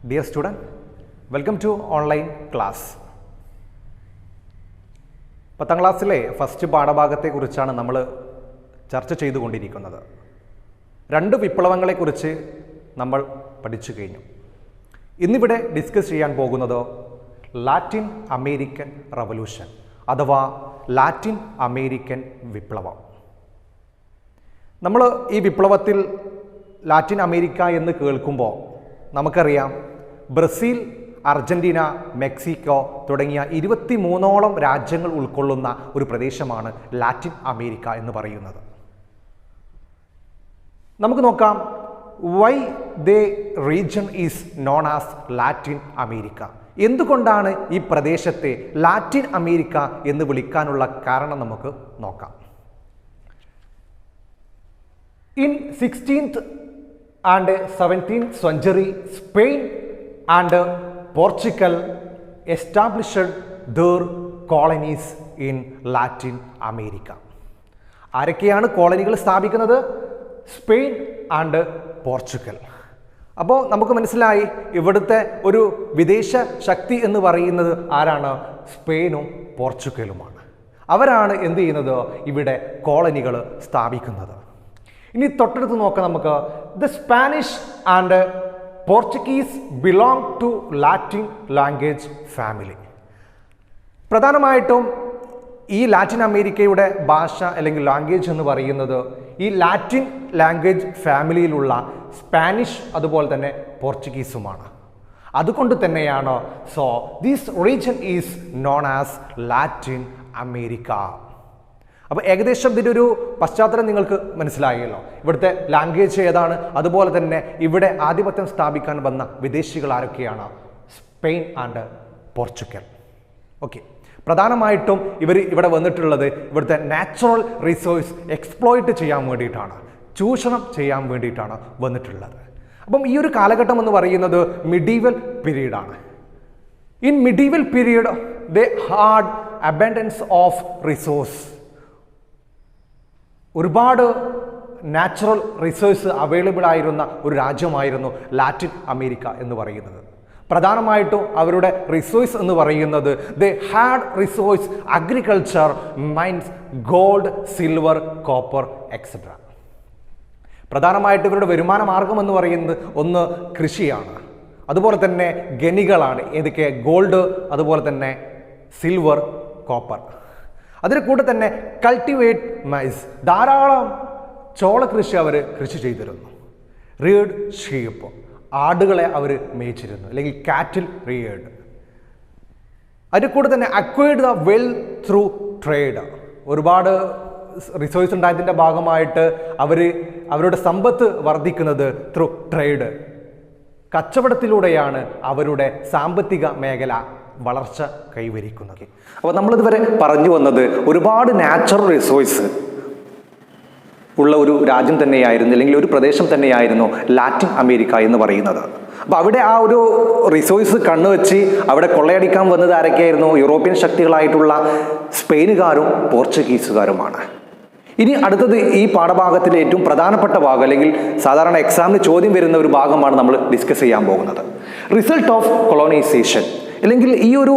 Dear student, welcome to online class. 10ാം ക്ലാസ്സിലെ first പാഠഭാഗത്തെക്കുറിച്ചാണ് നമ്മൾ ചർച്ച ചെയ്തുകൊണ്ടിരിക്കുന്നത്. രണ്ട് വിപ്ലവങ്ങളെക്കുറിച്ച് നമ്മൾ പഠിച്ചു കഴിഞ്ഞു. ഇന്നിവിടെ ഡിസ്കസ് ചെയ്യാൻ പോകുന്നത് ലാറ്റിൻ അമേരിക്കൻ റവല്യൂഷൻ അഥവാ ലാറ്റിൻ അമേരിക്കൻ വിപ്ലവം. നമ്മൾ ഈ വിപ്ലവത്തിൽ ലാറ്റിൻ അമേരിക്ക എന്ന് കേൾക്കുമ്പോൾ നമുക്കറിയാം ബ്രസീൽ, അർജന്റീന, മെക്സിക്കോ തുടങ്ങിയ 23ഓളം രാജ്യങ്ങൾ ഉൾക്കൊള്ളുന്ന ഒരു പ്രദേശമാണ് ലാറ്റിൻ അമേരിക്ക എന്ന് പറയുന്നത്. നമുക്ക് നോക്കാം, why the region is known as Latin America. എന്തുകൊണ്ടാണ് ഈ പ്രദേശത്തെ ലാറ്റിൻ അമേരിക്ക എന്ന് വിളിക്കാനുള്ള കാരണം നമുക്ക് നോക്കാം. In 16th and 17th century, Spain and Portugal established their colonies in Latin America. ആരൊക്കെയാണ് കോളനികൾ സ്ഥാപിക്കുന്നത്? Spain and Portugal. അപ്പോൾ നമുക്ക് മനസ്സിലായി ഇവിടുത്തെ ഒരു വിദേശ ശക്തി എന്ന് പറയുന്നത് ആരാണ്? സ്പെയിനും പോർച്ചുഗലുമാണ്. അവരാണ് എന്ത് ചെയ്യുന്നത്? ഇവിടെ കോളനികൾ സ്ഥാപിക്കുന്നത്. ഇനി തൊട്ടടുത്ത് നോക്കാം നമുക്ക്. The Spanish and Portuguese belong to Latin language family. പ്രധാനമായിട്ടും ഈ ലാറ്റിൻ അമേരിക്കയുടെ ഭാഷ അല്ലെങ്കിൽ ലാംഗ്വേജ് എന്ന് പറയുന്നത് ഈ ലാറ്റിൻ ലാംഗ്വേജ് ഫാമിലിയിലുള്ള സ്പാനിഷ് അതുപോലെ തന്നെ പോർച്ചുഗീസുമാണ്. അതുകൊണ്ട് തന്നെയാണ് so this region is known as Latin America. അപ്പോൾ ഏകദേശം ഇതിൻ്റെ ഒരു പശ്ചാത്തലം നിങ്ങൾക്ക് മനസ്സിലായല്ലോ. ഇവിടുത്തെ ലാംഗ്വേജ് ഏതാണ്, അതുപോലെ തന്നെ ഇവിടെ ആധിപത്യം സ്ഥാപിക്കാൻ വന്ന വിദേശികൾ ആരൊക്കെയാണ്? Spain and Portugal. ഓക്കെ, പ്രധാനമായിട്ടും ഇവർ ഇവിടെ വന്നിട്ടുള്ളത് ഇവിടുത്തെ നാച്ചുറൽ റിസോഴ്സ് എക്സ്പ്ലോയിറ്റ് ചെയ്യാൻ വേണ്ടിയിട്ടാണ്, ചൂഷണം ചെയ്യാൻ വേണ്ടിയിട്ടാണ് വന്നിട്ടുള്ളത്. അപ്പം ഈ ഒരു കാലഘട്ടം എന്ന് പറയുന്നത് മിഡീവൽ പീരീഡാണ്. In medieval period they had abundance of resource. ഒരുപാട് നാച്ചുറൽ റിസോഴ്സ് അവൈലബിൾ ആയിരുന്ന ഒരു രാജ്യമായിരുന്നു ലാറ്റിൻ അമേരിക്ക എന്ന് പറയുന്നത്. പ്രധാനമായിട്ടും അവരുടെ റിസോഴ്സ് എന്ന് പറയുന്നത് they had resource agriculture, mines, gold, silver, copper etcetera. പ്രധാനമായിട്ട് ഇവരുടെ വരുമാന മാർഗം എന്ന് പറയുന്നത് ഒന്ന് കൃഷിയാണ്, അതുപോലെ തന്നെ ഖനികളാണ്. ഏതൊക്കെ? ഗോൾഡ്, അതുപോലെ തന്നെ സിൽവർ, കോപ്പർ. അതിന് കൂടെ തന്നെ കൾട്ടിവേറ്റ് മൈസ്, ധാരാളം ചോള കൃഷി അവർ കൃഷി ചെയ്തിരുന്നു. റീഡ് ഷീപ്പ്, ആടുകളെ അവർ മേയിച്ചിരുന്നു, അല്ലെങ്കിൽ കാറ്റിൽ റിയേഡ്. അതിന് കൂടെ തന്നെ acquired the wealth through trade. ഒരുപാട് റിസോഴ്സ് ഉണ്ടായതിൻ്റെ ഭാഗമായിട്ട് അവരുടെ സമ്പത്ത് വർദ്ധിക്കുന്നത് ത്രൂ ട്രേഡ്, കച്ചവടത്തിലൂടെയാണ് അവരുടെ സാമ്പത്തിക മേഖല വളർച്ച കൈവരിക്കുന്നത്. അപ്പോൾ നമ്മളിതുവരെ പറഞ്ഞു വന്നത് ഒരുപാട് നാച്ചുറൽ റിസോഴ്സ് ഉള്ള ഒരു രാജ്യം തന്നെയായിരുന്നു, അല്ലെങ്കിൽ ഒരു പ്രദേശം തന്നെയായിരുന്നു ലാറ്റിൻ അമേരിക്ക എന്ന് പറയുന്നത്. അപ്പോൾ അവിടെ ആ ഒരു റിസോഴ്സ് കണ്ണുവെച്ച് അവിടെ കൊള്ളയടിക്കാൻ വന്നത് ആരൊക്കെയായിരുന്നു? യൂറോപ്യൻ ശക്തികളായിട്ടുള്ള സ്പെയിനുകാരും പോർച്ചുഗീസുകാരുമാണ്. ഇനി അടുത്തത് ഈ പാഠഭാഗത്തിലെ ഏറ്റവും പ്രധാനപ്പെട്ട ഭാഗം, അല്ലെങ്കിൽ സാധാരണ എക്സാമിന് ചോദ്യം വരുന്ന ഒരു ഭാഗമാണ് നമ്മൾ ഡിസ്കസ് ചെയ്യാൻ പോകുന്നത്. റിസൾട്ട് ഓഫ് കൊളോണൈസേഷൻ, അല്ലെങ്കിൽ ഈ ഒരു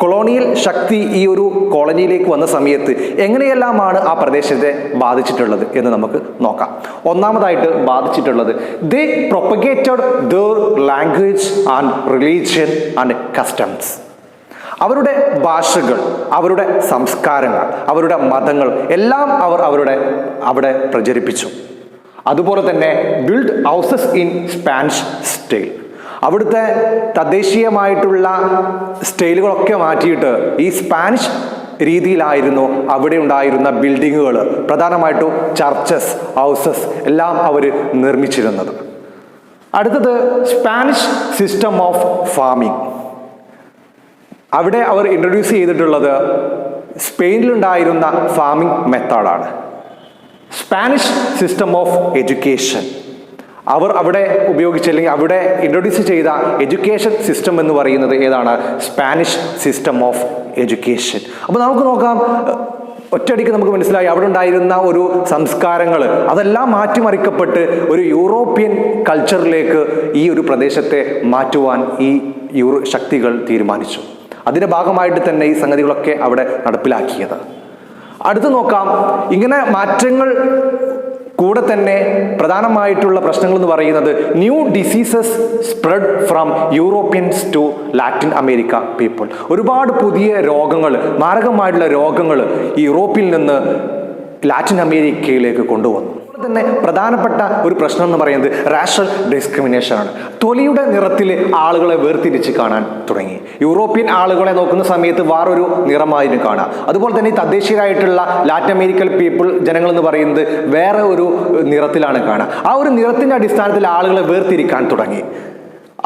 കൊളോണിയൽ ശക്തി ഈ ഒരു കോളനിയിലേക്ക് വന്ന സമയത്ത് എങ്ങനെയെല്ലാമാണ് ആ പ്രദേശത്തെ ബാധിച്ചിട്ടുള്ളത് എന്ന് നമുക്ക് നോക്കാം. ഒന്നാമതായിട്ട് ബാധിച്ചിട്ടുള്ളത് they propagated their language and religion and customs. അവരുടെ ഭാഷകൾ, അവരുടെ സംസ്കാരങ്ങൾ, അവരുടെ മതങ്ങൾ എല്ലാം അവർ അവിടെ പ്രചരിപ്പിച്ചു. അതുപോലെ തന്നെ build houses in Spanish style. അവിടുത്തെ തദ്ദേശീയമായിട്ടുള്ള സ്റ്റൈലുകളൊക്കെ മാറ്റിയിട്ട് ഈ സ്പാനിഷ് രീതിയിലായിരുന്നു അവിടെ ഉണ്ടായിരുന്ന ബിൽഡിങ്ങുകൾ, പ്രധാനമായിട്ടും ചർച്ചസ്, ഹൗസസ് എല്ലാം അവർ നിർമ്മിച്ചിരുന്നത്. അടുത്തത് സ്പാനിഷ് സിസ്റ്റം ഓഫ് ഫാമിംഗ്. അവിടെ അവർ ഇൻട്രൊഡ്യൂസ് ചെയ്തിട്ടുള്ളത് സ്പെയിനിലുണ്ടായിരുന്ന ഫാമിംഗ് മെത്തേഡാണ്. സ്പാനിഷ് സിസ്റ്റം ഓഫ് എഡ്യൂക്കേഷൻ, അവർ അവിടെ ഉപയോഗിച്ച, അല്ലെങ്കിൽ അവിടെ ഇൻട്രൊഡ്യൂസ് ചെയ്ത എഡ്യൂക്കേഷൻ സിസ്റ്റം എന്ന് പറയുന്നത് ഏതാണ്? Spanish system of education. അപ്പോൾ നമുക്ക് നോക്കാം, ഒറ്റയടിക്ക് നമുക്ക് മനസ്സിലായി അവിടെ ഉണ്ടായിരുന്ന ഒരു സംസ്കാരങ്ങൾ അതെല്ലാം മാറ്റിമറിക്കപ്പെട്ട് ഒരു യൂറോപ്യൻ കൾച്ചറിലേക്ക് ഈ ഒരു പ്രദേശത്തെ മാറ്റുവാൻ ഈ ശക്തികൾ തീരുമാനിച്ചു. അതിൻ്റെ ഭാഗമായിട്ട് തന്നെ ഈ സംഗതികളൊക്കെ അവിടെ നടപ്പിലാക്കിയത്. അടുത്ത് നോക്കാം, ഇങ്ങനെ മാറ്റങ്ങൾ കൂടെ തന്നെ പ്രധാനമായിട്ടുള്ള പ്രശ്നങ്ങൾ എന്ന് പറയുന്നത് new diseases spread from Europeans to Latin America people. ഒരുപാട് പുതിയ രോഗങ്ങൾ, മാരകമായിട്ടുള്ള രോഗങ്ങൾ യൂറോപ്പിൽ നിന്ന് ലാറ്റിൻ അമേരിക്കയിലേക്ക് കൊണ്ടുവന്നു. തന്നെ പ്രധാനപ്പെട്ട ഒരു പ്രശ്നം എന്ന് പറയുന്നത് റാഷ്യൽ ഡിസ്ക്രിമിനേഷൻ ആണ്. തൊലിയുടെ നിറത്തിൽ ആളുകളെ വേർതിരിച്ച് കാണാൻ തുടങ്ങി. യൂറോപ്യൻ ആളുകളെ നോക്കുന്ന സമയത്ത് വേറൊരു നിറമായിരുന്നു കാണുക. അതുപോലെ തന്നെ ഈ തദ്ദേശീയരായിട്ടുള്ള ലാറ്റിൻ അമേരിക്കൻ ജനങ്ങൾ എന്ന് പറയുന്നത് വേറെ ഒരു നിറത്തിലാണ് കാണുക. ആ ഒരു നിറത്തിന്റെ അടിസ്ഥാനത്തിൽ ആളുകളെ വേർതിരിക്കാൻ തുടങ്ങി.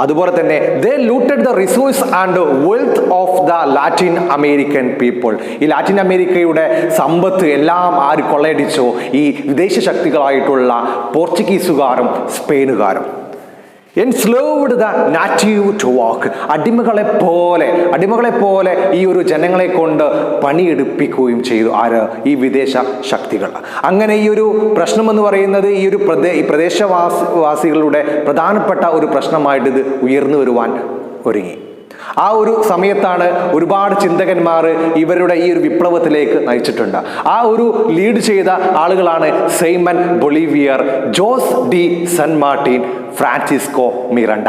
അതുപോലെ തന്നെ they looted the resource and wealth of the Latin American people. ഈ ലാറ്റിൻ അമേരിക്കയുടെ സമ്പത്ത് എല്ലാം ആര് കൊള്ളയടിച്ചോ? ഈ വിദേശ ശക്തികളായിട്ടുള്ള പോർച്ചുഗീസുകാരും സ്പെയിനുകാരും. Enslaved the native to work. അടിമകളെ പോലെ ഈ ഒരു ജനങ്ങളെ കൊണ്ട് പണിയെടുപ്പിക്കുകയും ചെയ്തു ആര്? ഈ വിദേശ ശക്തികൾ. അങ്ങനെ ഈ ഒരു പ്രശ്നം എന്ന് പറയുന്നത് ഈ ഒരു പ്രദേശവാസികളുടെ പ്രധാനപ്പെട്ട ഒരു പ്രശ്നമായിട്ട് ഇത് ഉയർന്നു വരുവാൻ ഒരുങ്ങി. ആ ഒരു സമയത്താണ് ഒരുപാട് ചിന്തകന്മാർ ഇവരുടെ ഈ ഒരു വിപ്ലവത്തിലേക്ക് നയിച്ചിട്ടുണ്ട്. ആ ഒരു ലീഡ് ചെയ്ത ആളുകളാണ് Simon Bolivar, Jose de San Martin, Francisco Miranda.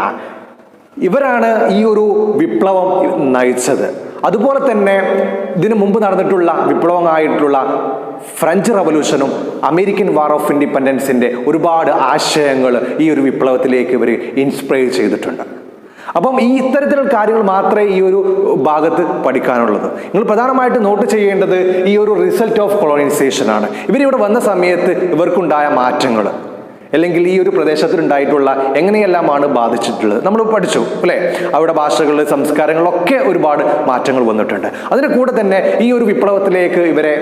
ഇവരാണ് ഈ ഒരു വിപ്ലവം നയിച്ചത്. അതുപോലെ തന്നെ ഇതിനു മുമ്പ് നടന്നിട്ടുള്ള വിപ്ലവമായിട്ടുള്ള ഫ്രഞ്ച് റവല്യൂഷനും അമേരിക്കൻ വാർ ഓഫ് ഇൻഡിപെൻഡൻസിന്റെ ഒരുപാട് ആശയങ്ങൾ ഈ ഒരു വിപ്ലവത്തിലേക്ക് ഇവർ ഇൻസ്പയർ ചെയ്തിട്ടുണ്ട്. അപ്പം ഈ ഇത്തരത്തിലുള്ള കാര്യങ്ങൾ മാത്രമേ ഈ ഒരു ഭാഗത്ത് പഠിക്കാനുള്ളത്. നിങ്ങൾ പ്രധാനമായിട്ട് നോട്ട് ചെയ്യേണ്ടത് ഈ ഒരു റിസൾട്ട് ഓഫ് കൊളോണൈസേഷൻ ആണ്. ഇവരിവിടെ വന്ന സമയത്ത് ഇവർക്കുണ്ടായ മാറ്റങ്ങൾ, അല്ലെങ്കിൽ ഈ ഒരു പ്രദേശത്തിലുണ്ടായിട്ടുള്ള എങ്ങനെയെല്ലാമാണ് ബാധിച്ചിട്ടുള്ളത് നമ്മൾ പഠിച്ചു അല്ലേ? അവിടെ ഭാഷകൾ, സംസ്കാരങ്ങളൊക്കെ ഒരുപാട് മാറ്റങ്ങൾ വന്നിട്ടുണ്ട്. അതിൻ്റെ കൂടെ തന്നെ ഈ ഒരു വിപ്ലവത്തിലേക്ക് ഇവരെ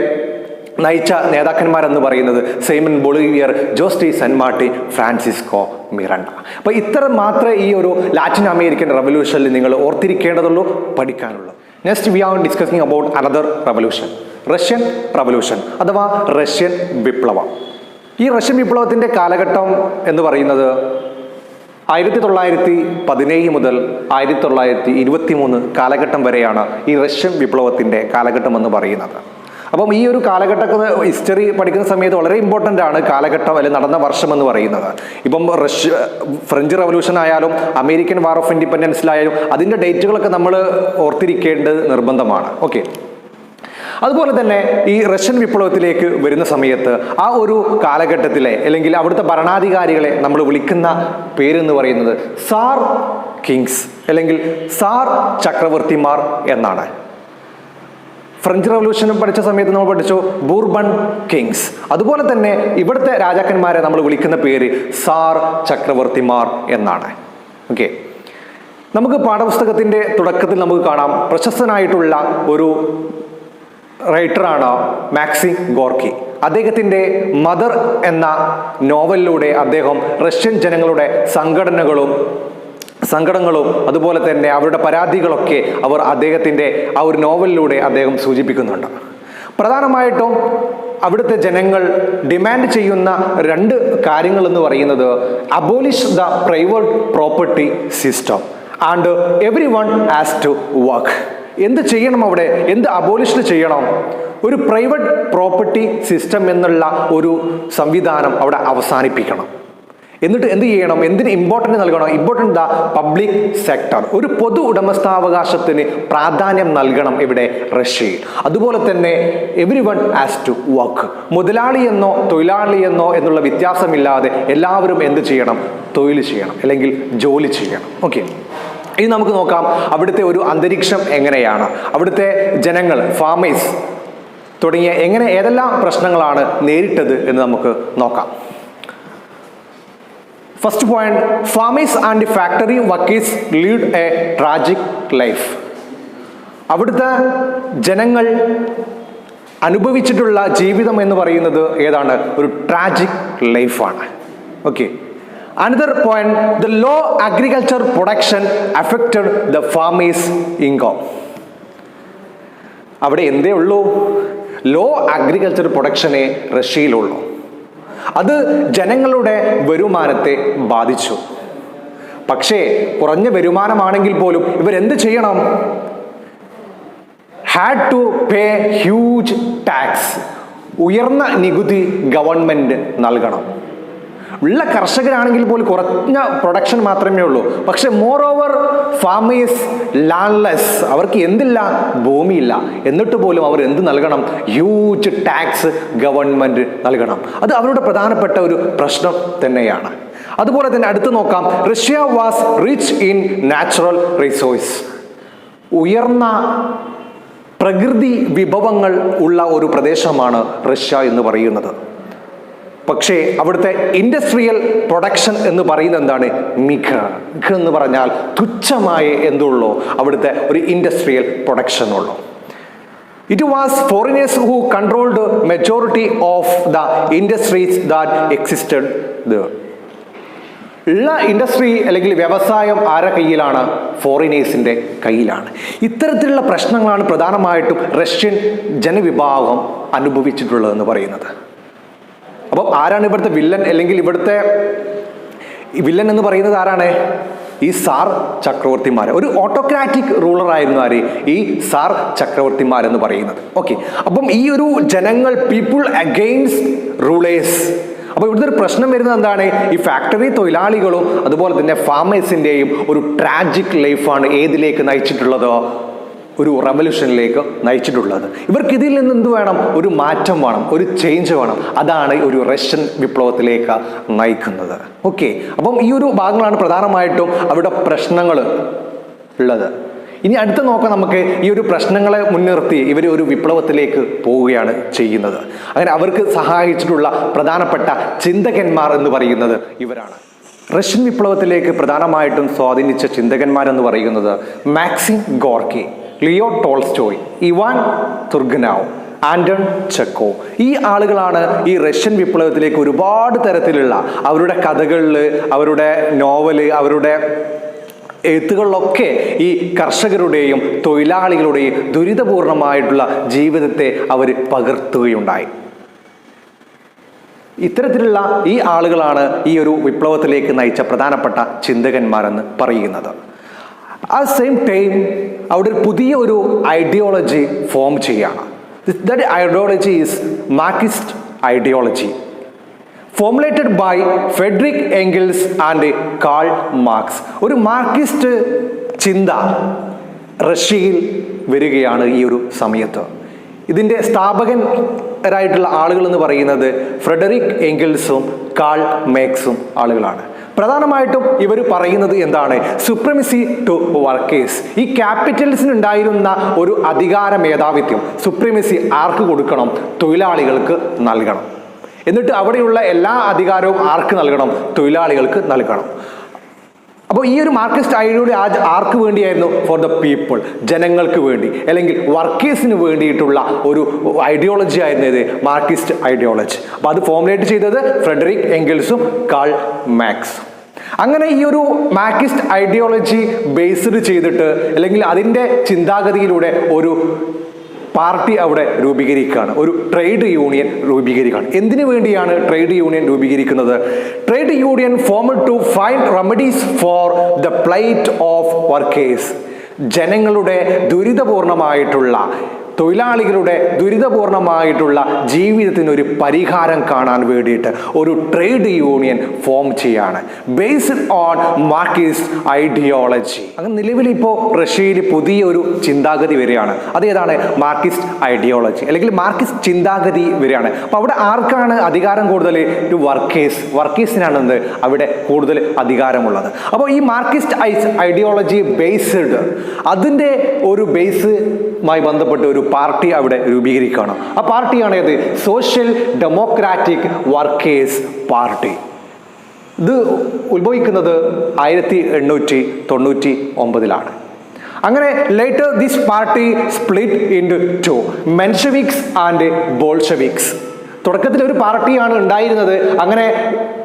നയിച്ച നേതാക്കന്മാരെന്ന് പറയുന്നത് Simon Bolivar, Jose de San Martin, Francisco Miranda. അപ്പോൾ ഇത്തരം മാത്രമേ ഈ ഒരു ലാറ്റിൻ അമേരിക്കൻ റവല്യൂഷനിൽ നിങ്ങൾ ഓർത്തിരിക്കേണ്ടതുള്ളൂ, പഠിക്കാനുള്ളൂ. Next we are discussing about another revolution, Russian revolution അഥവാ റഷ്യൻ വിപ്ലവം. ഈ റഷ്യൻ വിപ്ലവത്തിൻ്റെ കാലഘട്ടം എന്ന് പറയുന്നത് 1917 മുതൽ 1923 കാലഘട്ടം വരെയാണ് ഈ റഷ്യൻ വിപ്ലവത്തിൻ്റെ കാലഘട്ടം എന്ന് പറയുന്നത്. അപ്പം ഈ ഒരു കാലഘട്ടത്തെ ഹിസ്റ്ററി പഠിക്കുന്ന സമയത്ത് വളരെ ഇമ്പോർട്ടൻ്റ് ആണ് കാലഘട്ടം, അല്ലെങ്കിൽ നടന്ന വർഷം എന്ന് പറയുന്നത്. ഇപ്പം ഫ്രഞ്ച് റവല്യൂഷൻ ആയാലും അമേരിക്കൻ വാർ ഓഫ് ഇൻഡിപെൻഡൻസിലായാലും അതിൻ്റെ ഡേറ്റുകളൊക്കെ നമ്മൾ ഓർത്തിരിക്കേണ്ടത് നിർബന്ധമാണ്. ഓക്കെ. അതുപോലെ തന്നെ ഈ റഷ്യൻ വിപ്ലവത്തിലേക്ക് വരുന്ന സമയത്ത് ആ ഒരു കാലഘട്ടത്തിലെ അല്ലെങ്കിൽ അവിടുത്തെ ഭരണാധികാരികളെ നമ്മൾ വിളിക്കുന്ന പേരെന്ന് പറയുന്നത് സാർ കിങ്സ് അല്ലെങ്കിൽ സാർ ചക്രവർത്തിമാർ എന്നാണ്. ഫ്രഞ്ച് റവല്യൂഷനും പഠിച്ച സമയത്ത് നമ്മൾ പഠിച്ചു ബൂർബൺ കിങ്സ്. അതുപോലെ തന്നെ ഇവിടുത്തെ രാജാക്കന്മാരെ നമ്മൾ വിളിക്കുന്ന പേര് സാർ ചക്രവർത്തിമാർ എന്നാണ്. ഓക്കെ. നമുക്ക് പാഠപുസ്തകത്തിൻ്റെ തുടക്കത്തിൽ നമുക്ക് കാണാം, പ്രശസ്തനായിട്ടുള്ള ഒരു റൈറ്ററാണ് മാക്സിം ഗോർക്കി. അദ്ദേഹത്തിൻ്റെ മദർ എന്ന നോവലിലൂടെ അദ്ദേഹം റഷ്യൻ ജനങ്ങളുടെ സങ്കടങ്ങളും അതുപോലെ തന്നെ അവരുടെ പരാതികളൊക്കെ അദ്ദേഹത്തിൻ്റെ ആ ഒരു നോവലിലൂടെ അദ്ദേഹം സൂചിപ്പിക്കുന്നുണ്ട്. പ്രധാനമായിട്ടും അവിടുത്തെ ജനങ്ങൾ ഡിമാൻഡ് ചെയ്യുന്ന 2 കാര്യങ്ങൾ എന്ന് പറയുന്നത് abolish the private property system and every one has to work. എന്ത് ചെയ്യണം അവിടെ? എന്ത് അബോളിഷ് ചെയ്യണം? ഒരു പ്രൈവറ്റ് പ്രോപ്പർട്ടി സിസ്റ്റം എന്നുള്ള ഒരു സംവിധാനം അവിടെ അവസാനിപ്പിക്കണം. എന്നിട്ട് എന്ത് ചെയ്യണം? എന്തിന് ഇമ്പോർട്ടൻ്റ് നൽകണം? Important the public sector. ഒരു പൊതു ഉടമസ്ഥാവകാശത്തിന് പ്രാധാന്യം നൽകണം ഇവിടെ റഷ്യയിൽ. അതുപോലെ തന്നെ everyone has to work. മുതലാളിയെന്നോ തൊഴിലാളിയെന്നോ എന്നുള്ള വ്യത്യാസമില്ലാതെ എല്ലാവരും എന്ത് ചെയ്യണം? തൊഴിൽ ചെയ്യണം അല്ലെങ്കിൽ ജോലി ചെയ്യണം. ഓക്കെ. ഇനി നമുക്ക് നോക്കാം അവിടുത്തെ ഒരു അന്തരീക്ഷം എങ്ങനെയാണ്, അവിടുത്തെ ജനങ്ങൾ, ഫാമേഴ്സ് തുടങ്ങിയ ഏതെല്ലാം പ്രശ്നങ്ങളാണ് നേരിട്ടത് എന്ന് നമുക്ക് നോക്കാം. First point, farmers and factory workers lead A tragic life. അവിടുത്തെ ജനങ്ങൾ അനുഭവിച്ചിട്ടുള്ള ജീവിതം എന്ന് പറയുന്നത് ഏതാണ്? ഒരു ട്രാജിക് ലൈഫാണ്. Okay. Another point, the low agriculture production affected the farmers income. അവിടെ എന്തേ ഉള്ളൂ? ലോ അഗ്രികൾച്ചർ പ്രൊഡക്ഷനെ റഷ്യയിലുള്ളൂ. അത് ജനങ്ങളുടെ വരുമാനത്തെ ബാധിച്ചു. പക്ഷേ കുറഞ്ഞ വരുമാനമാണെങ്കിൽ പോലും ഇവരെന്ത് ചെയ്യണം? Had to pay huge tax. ഉയർന്ന നികുതി ഗവൺമെന്റ് നൽകണം. ഉള്ള കർഷകരാണെങ്കിൽ പോലും കുറഞ്ഞ പ്രൊഡക്ഷൻ മാത്രമേ ഉള്ളൂ. പക്ഷെ മോർ ഓവർ ഫാമേഴ്സ് ലാൻഡ്ലെസ്, അവർക്ക് എന്തില്ല? ഭൂമിയില്ല. എന്നിട്ട് പോലും അവർ എന്ത് നൽകണം? ഹ്യൂജ് ടാക്സ് ഗവൺമെന്റ് നൽകണം. അത് അവരുടെ പ്രധാനപ്പെട്ട ഒരു പ്രശ്നം തന്നെയാണ്. അതുപോലെ തന്നെ അടുത്ത് നോക്കാം, Russia was rich in natural resource. ഉയർന്ന പ്രകൃതി വിഭവങ്ങൾ ഉള്ള ഒരു പ്രദേശമാണ് റഷ്യ എന്ന് പറയുന്നത്. പക്ഷേ അവിടുത്തെ ഇൻഡസ്ട്രിയൽ പ്രൊഡക്ഷൻ എന്ന് പറയുന്നത് എന്താണ്? മിക എന്ന് പറഞ്ഞാൽ തുച്ഛമായ എന്തുള്ളൂ? അവിടുത്തെ ഒരു ഇൻഡസ്ട്രിയൽ പ്രൊഡക്ഷൻ ഉള്ളൂ. It was foreigners who controlled the majority of the industries that existed there. ഉള്ള ഇൻഡസ്ട്രി അല്ലെങ്കിൽ വ്യവസായം ആരുടെ കയ്യിലാണ്? ഫോറിനേഴ്സിന്റെ കയ്യിലാണ്. ഇത്തരത്തിലുള്ള പ്രശ്നങ്ങളാണ് പ്രധാനമായിട്ടും റഷ്യൻ ജനവിഭാഗം അനുഭവിച്ചിട്ടുള്ളതെന്ന് പറയുന്നത്. അപ്പം ആരാണ് ഇവിടുത്തെ വില്ലൻ? അല്ലെങ്കിൽ ഇവിടുത്തെ വില്ലൻ എന്ന് പറയുന്നത് ആരാണ്? ഈ സാർ ചക്രവർത്തിമാർ. ഒരു ഓട്ടോക്രാറ്റിക് റൂളർ ആയിരുന്നു ആര്? ഈ സാർ ചക്രവർത്തിമാരെന്ന് പറയുന്നത്. ഓക്കെ, അപ്പം ഈ ഒരു ജനങ്ങൾ, പീപ്പിൾ അഗെയിൻസ്റ്റ് റൂളേഴ്സ്. അപ്പോൾ ഇവിടുത്തെ ഒരു പ്രശ്നം വരുന്നത് എന്താണ്? ഈ ഫാക്ടറി തൊഴിലാളികളും അതുപോലെ തന്നെ ഫാമേഴ്സിൻ്റെയും ഒരു ട്രാജിക് ലൈഫാണ് ഏതിലേക്ക് നയിച്ചിട്ടുള്ളത്? ഒരു റെവല്യൂഷനിലേക്ക് നയിച്ചിട്ടുള്ളത്. ഇവർക്ക് ഇതിൽ നിന്ന് എന്ത് വേണം? ഒരു മാറ്റം വേണം, ഒരു ചേഞ്ച് വേണം. അതാണ് ഒരു റഷ്യൻ വിപ്ലവത്തിലേക്ക് നയിക്കുന്നത്. ഓക്കെ, അപ്പം ഈ ഒരു ഭാഗങ്ങളാണ് പ്രധാനമായിട്ടും അവിടെ പ്രശ്നങ്ങൾ ഉള്ളത്. ഇനി അടുത്ത് നോക്കാം നമുക്ക്. ഈ ഒരു പ്രശ്നങ്ങളെ മുൻനിർത്തി ഇവർ ഒരു വിപ്ലവത്തിലേക്ക് പോവുകയാണ് ചെയ്യുന്നത്. അങ്ങനെ അവർക്ക് സഹായിച്ചിട്ടുള്ള പ്രധാനപ്പെട്ട ചിന്തകന്മാർ എന്ന് പറയുന്നത് ഇവരാണ്. റഷ്യൻ വിപ്ലവത്തിലേക്ക് പ്രധാനമായിട്ടും സ്വാധീനിച്ച ചിന്തകന്മാരെന്ന് പറയുന്നത് Maxim Gorky, Leo Tolstoy, Ivan Turgenev, Anton Chekhov. ഈ ആളുകളാണ് ഈ റഷ്യൻ വിപ്ലവത്തിലേക്ക് ഒരുപാട് തരത്തിലുള്ള അവരുടെ കഥകളിൽ, അവരുടെ നോവല്, അവരുടെ എഴുത്തുകളിലൊക്കെ ഈ കർഷകരുടെയും തൊഴിലാളികളുടെയും ദുരിതപൂർണമായിട്ടുള്ള ജീവിതത്തെ അവർ പകർത്തുകയുണ്ടായി. ഇത്തരത്തിലുള്ള ഈ ആളുകളാണ് ഈ ഒരു വിപ്ലവത്തിലേക്ക് നയിച്ച പ്രധാനപ്പെട്ട ചിന്തകന്മാരെന്ന് പറയുന്നത്. ആ സെയിം ടൈം അവിടെ പുതിയ ഒരു ഐഡിയോളജി ഫോം ചെയ്യുകയാണ്. That ideology is Marxist ideology, formulated by Friedrich Engels and Karl Marx. ഒരു മാർക്സിസ്റ്റ് ചിന്ത റഷ്യയിൽ വരികയാണ് ഈ ഒരു സമയത്ത്. ഇതിൻ്റെ സ്ഥാപകരായിട്ടുള്ള ആളുകൾ എന്ന് പറയുന്നത് ഫ്രെഡറിക് എംഗൽസും കാൾ മാർക്സും ആളുകളാണ്. പ്രധാനമായിട്ടും ഇവർ പറയുന്നത് എന്താണ്? Supremacy to workers. ഈ ക്യാപിറ്റലിസ്റ്റിന് ഉണ്ടായിരുന്ന ഒരു അധികാര മേധാവിത്വം, സുപ്രമസി ആർക്ക് കൊടുക്കണം? തൊഴിലാളികൾക്ക് നൽകണം. എന്നിട്ട് അവിടെയുള്ള എല്ലാ അധികാരവും ആർക്ക് നൽകണം? തൊഴിലാളികൾക്ക് നൽകണം. അപ്പോൾ ഈ ഒരു മാർക്സിസ്റ്റ് ഐഡിയോളജി ആർക്ക് വേണ്ടിയായിരുന്നു? ഫോർ ദ പീപ്പിൾ, ജനങ്ങൾക്ക് വേണ്ടി, അല്ലെങ്കിൽ വർക്കേഴ്സിന് വേണ്ടിയിട്ടുള്ള ഒരു ഐഡിയോളജി ആയിരുന്നു ഇത് മാർക്സിസ്റ്റ് ഐഡിയോളജി. അപ്പോൾ അത് ഫോർമുലേറ്റ് ചെയ്തത് ഫ്രെഡറിക് എംഗൽസും കാൾ മാർക്സും. അങ്ങനെ ഈ ഒരു മാർക്സിസ്റ്റ് ഐഡിയോളജി ബേസ്ഡ് ചെയ്തിട്ട് അല്ലെങ്കിൽ അതിൻ്റെ ചിന്താഗതിയിലൂടെ ഒരു പാർട്ടി അവിടെ രൂപീകരിക്കുകയാണ്, ഒരു ട്രേഡ് യൂണിയൻ രൂപീകരിക്കുകയാണ്. എന്തിനു വേണ്ടിയാണ് ട്രേഡ് യൂണിയൻ രൂപീകരിക്കുന്നത്? Trade union formed to find remedies for the plight of workers. ജനങ്ങളുടെ ദുരിതപൂർണമായിട്ടുള്ള, തൊഴിലാളികളുടെ ദുരിതപൂർണമായിട്ടുള്ള ജീവിതത്തിന് ഒരു പരിഹാരം കാണാൻ വേണ്ടിയിട്ട് ഒരു ട്രേഡ് യൂണിയൻ ഫോം ചെയ്യാണ്, ബേസ്ഡ് ഓൺ മാർക്സിസ്റ്റ് ഐഡിയോളജി. അങ്ങനെ നിലവിൽ ഇപ്പോൾ റഷ്യയിൽ പുതിയൊരു ചിന്താഗതി വരികയാണ്. അതേതാണ്? മാർക്സിസ്റ്റ് ഐഡിയോളജി അല്ലെങ്കിൽ മാർക്സിസ്റ്റ് ചിന്താഗതി വരികയാണ്. അപ്പോൾ അവിടെ ആർക്കാണ് അധികാരം കൂടുതൽ? ഒരു വർക്കേഴ്സിനാണ് അവിടെ കൂടുതൽ അധികാരമുള്ളത്. അപ്പോൾ ഈ മാർക്സിസ്റ്റ് ഐഡിയോളജി ബേസ്ഡ്, അതിൻ്റെ ഒരു ബേസുമായി ബന്ധപ്പെട്ട് ഒരു പാർട്ടി അവിടെ രൂപീകരിക്കുകയാണ്. ആ പാർട്ടിയാണ് ഏത്? Social democratic workers party. ഇത് ഉത്ഭവിക്കുന്നത് 1899. അങ്ങനെ later this party split into two, Mensheviks and Bolsheviks. തുടക്കത്തിൽ ഒരു പാർട്ടിയാണ് ഉണ്ടായിരുന്നത്. അങ്ങനെ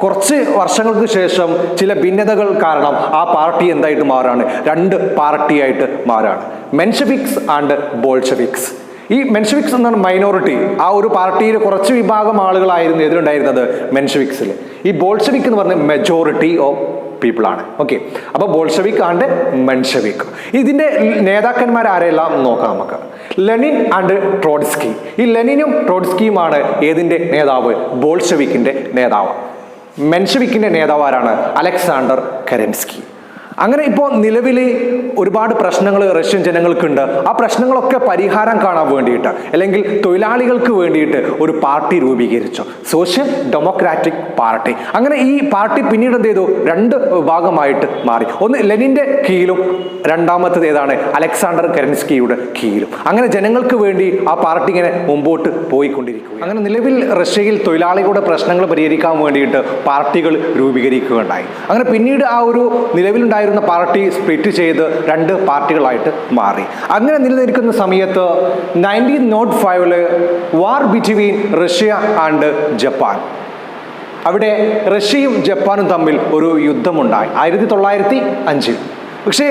കുറച്ച് വർഷങ്ങൾക്ക് ശേഷം ചില ഭിന്നതകൾ കാരണം ആ പാർട്ടി എന്തായിട്ട് മാറാണ്? രണ്ട് പാർട്ടിയായിട്ട് മാറാണ്, മെൻഷെവിക്സ് ആൻഡ് ബോൾഷെവിക്സ്. ഈ മെൻഷവിക്സ് എന്നാണ് മൈനോറിറ്റി, ആ ഒരു പാർട്ടിയിൽ കുറച്ച് വിഭാഗം ആളുകളായിരുന്നു എതിരുണ്ടായിരുന്നത് മെൻഷവിക്സിൽ. ഈ ബോൾഷെവിക് എന്ന് പറഞ്ഞ മെജോറിറ്റി ഓഫ് പീപ്പിൾ ആണ്. ഓക്കെ, അപ്പോൾ ബോൾഷെവിക് ആൻഡ് മെൻഷവിക്. ഇതിന്റെ നേതാക്കന്മാർ ആരെല്ലാം നോക്കാം നമുക്ക്. Lenin and Trotsky. ഈ ലെനിനും ട്രോട്സ്കിയുമാണ് ഏതിന്റെ നേതാവ്? ബോൾഷെവിക്കിന്റെ നേതാവ്. മെൻഷവിക്കിന്റെ നേതാവ് ആരാണ്? Alexander Kerensky. അങ്ങനെ ഇപ്പോൾ നിലവിൽ ഒരുപാട് പ്രശ്നങ്ങൾ റഷ്യൻ ജനങ്ങൾക്കുണ്ട്. ആ പ്രശ്നങ്ങളൊക്കെ പരിഹാരം കാണാൻ വേണ്ടിയിട്ട്, അല്ലെങ്കിൽ തൊഴിലാളികൾക്ക് വേണ്ടിയിട്ട് ഒരു പാർട്ടി രൂപീകരിച്ചു, സോഷ്യൽ ഡെമോക്രാറ്റിക് പാർട്ടി. അങ്ങനെ ഈ പാർട്ടി പിന്നീട് എന്ത് ചെയ്തു? രണ്ട് ഭാഗമായിട്ട് മാറി. ഒന്ന് ലെനിന്റെ കീഴിലും രണ്ടാമത്തേത് ഏതാണ്? അലക്സാണ്ടർ കെരൻസ്കിയുടെ കീഴിലും. അങ്ങനെ ജനങ്ങൾക്ക് വേണ്ടി ആ പാർട്ടി ഇങ്ങനെ മുമ്പോട്ട് പോയിക്കൊണ്ടിരിക്കുക. അങ്ങനെ നിലവിൽ റഷ്യയിൽ തൊഴിലാളികളുടെ പ്രശ്നങ്ങൾ പരിഹരിക്കാൻ വേണ്ടിയിട്ട് പാർട്ടികൾ രൂപീകരിക്കുകയുണ്ടായി. അങ്ങനെ പിന്നീട് ആ ഒരു നിലവിലുണ്ടായ പാർട്ടി സ്പ്ലിറ്റ് ചെയ്ത് രണ്ട് പാർട്ടികളായിട്ട് മാറി. അങ്ങനെ നിലനിൽക്കുന്ന സമയത്ത് 1905 വാർ ബിറ്റ്വീൻ റഷ്യ ആൻഡ് ജപ്പാൻ. അവിടെ റഷ്യയും ജപ്പാനും തമ്മിൽ ഒരു യുദ്ധമുണ്ടായി 1905. പക്ഷേ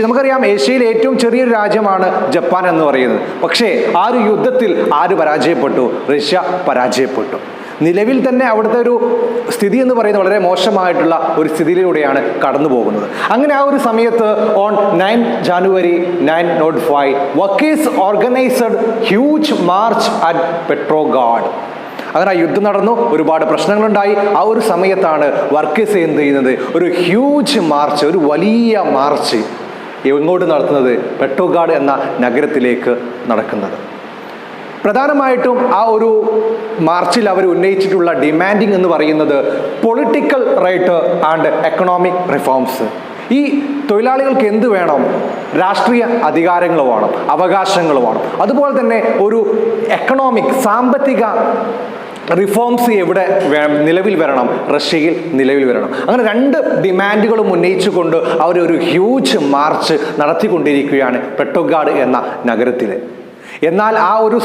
നമുക്കറിയാം ഏഷ്യയിലെ ഏറ്റവും ചെറിയൊരു രാജ്യമാണ് ജപ്പാൻ എന്ന് പറയുന്നത്. പക്ഷേ ആ ഒരു യുദ്ധത്തിൽ ആര് പരാജയപ്പെട്ടു? റഷ്യ പരാജയപ്പെട്ടു. നിലവിൽ തന്നെ അവിടുത്തെ ഒരു സ്ഥിതി എന്ന് പറയുന്നത് വളരെ മോശമായിട്ടുള്ള ഒരു സ്ഥിതിയിലൂടെയാണ് കടന്നു പോകുന്നത്. അങ്ങനെ ആ ഒരു സമയത്ത് on 9 January 1905 workers organised huge March at Petrograd. അങ്ങനെ ആ യുദ്ധം നടന്നു, ഒരുപാട് പ്രശ്നങ്ങളുണ്ടായി. ആ ഒരു സമയത്താണ് വർക്കേഴ്സ് എന്ത് ചെയ്യുന്നത്? ഒരു ഹ്യൂജ് മാർച്ച്, ഒരു വലിയ മാർച്ച് എങ്ങോട്ട് നടത്തുന്നത്? പെട്രോഗാഡ് എന്ന നഗരത്തിലേക്ക് നടക്കുന്നത്. പ്രധാനമായിട്ടും ആ ഒരു മാർച്ചിൽ അവർ ഉന്നയിച്ചിട്ടുള്ള ഡിമാൻഡിങ് എന്ന് പറയുന്നത് political right and economic reforms. ഈ തൊഴിലാളികൾക്ക് എന്ത് വേണം? രാഷ്ട്രീയ അധികാരങ്ങൾ വേണം, അവകാശങ്ങൾ വേണം. അതുപോലെ തന്നെ ഒരു എക്കണോമിക്, സാമ്പത്തിക റിഫോംസ് എവിടെ നിലവിൽ വരണം? റഷ്യയിൽ നിലവിൽ വരണം. അങ്ങനെ രണ്ട് ഡിമാൻഡുകളും ഉന്നയിച്ചുകൊണ്ട് അവരൊരു ഹ്യൂജ് മാർച്ച് നടത്തിക്കൊണ്ടിരിക്കുകയാണ് പെട്രോഗാഡ് എന്ന നഗരത്തിൽ. എന്നാൽ ആ ഒരു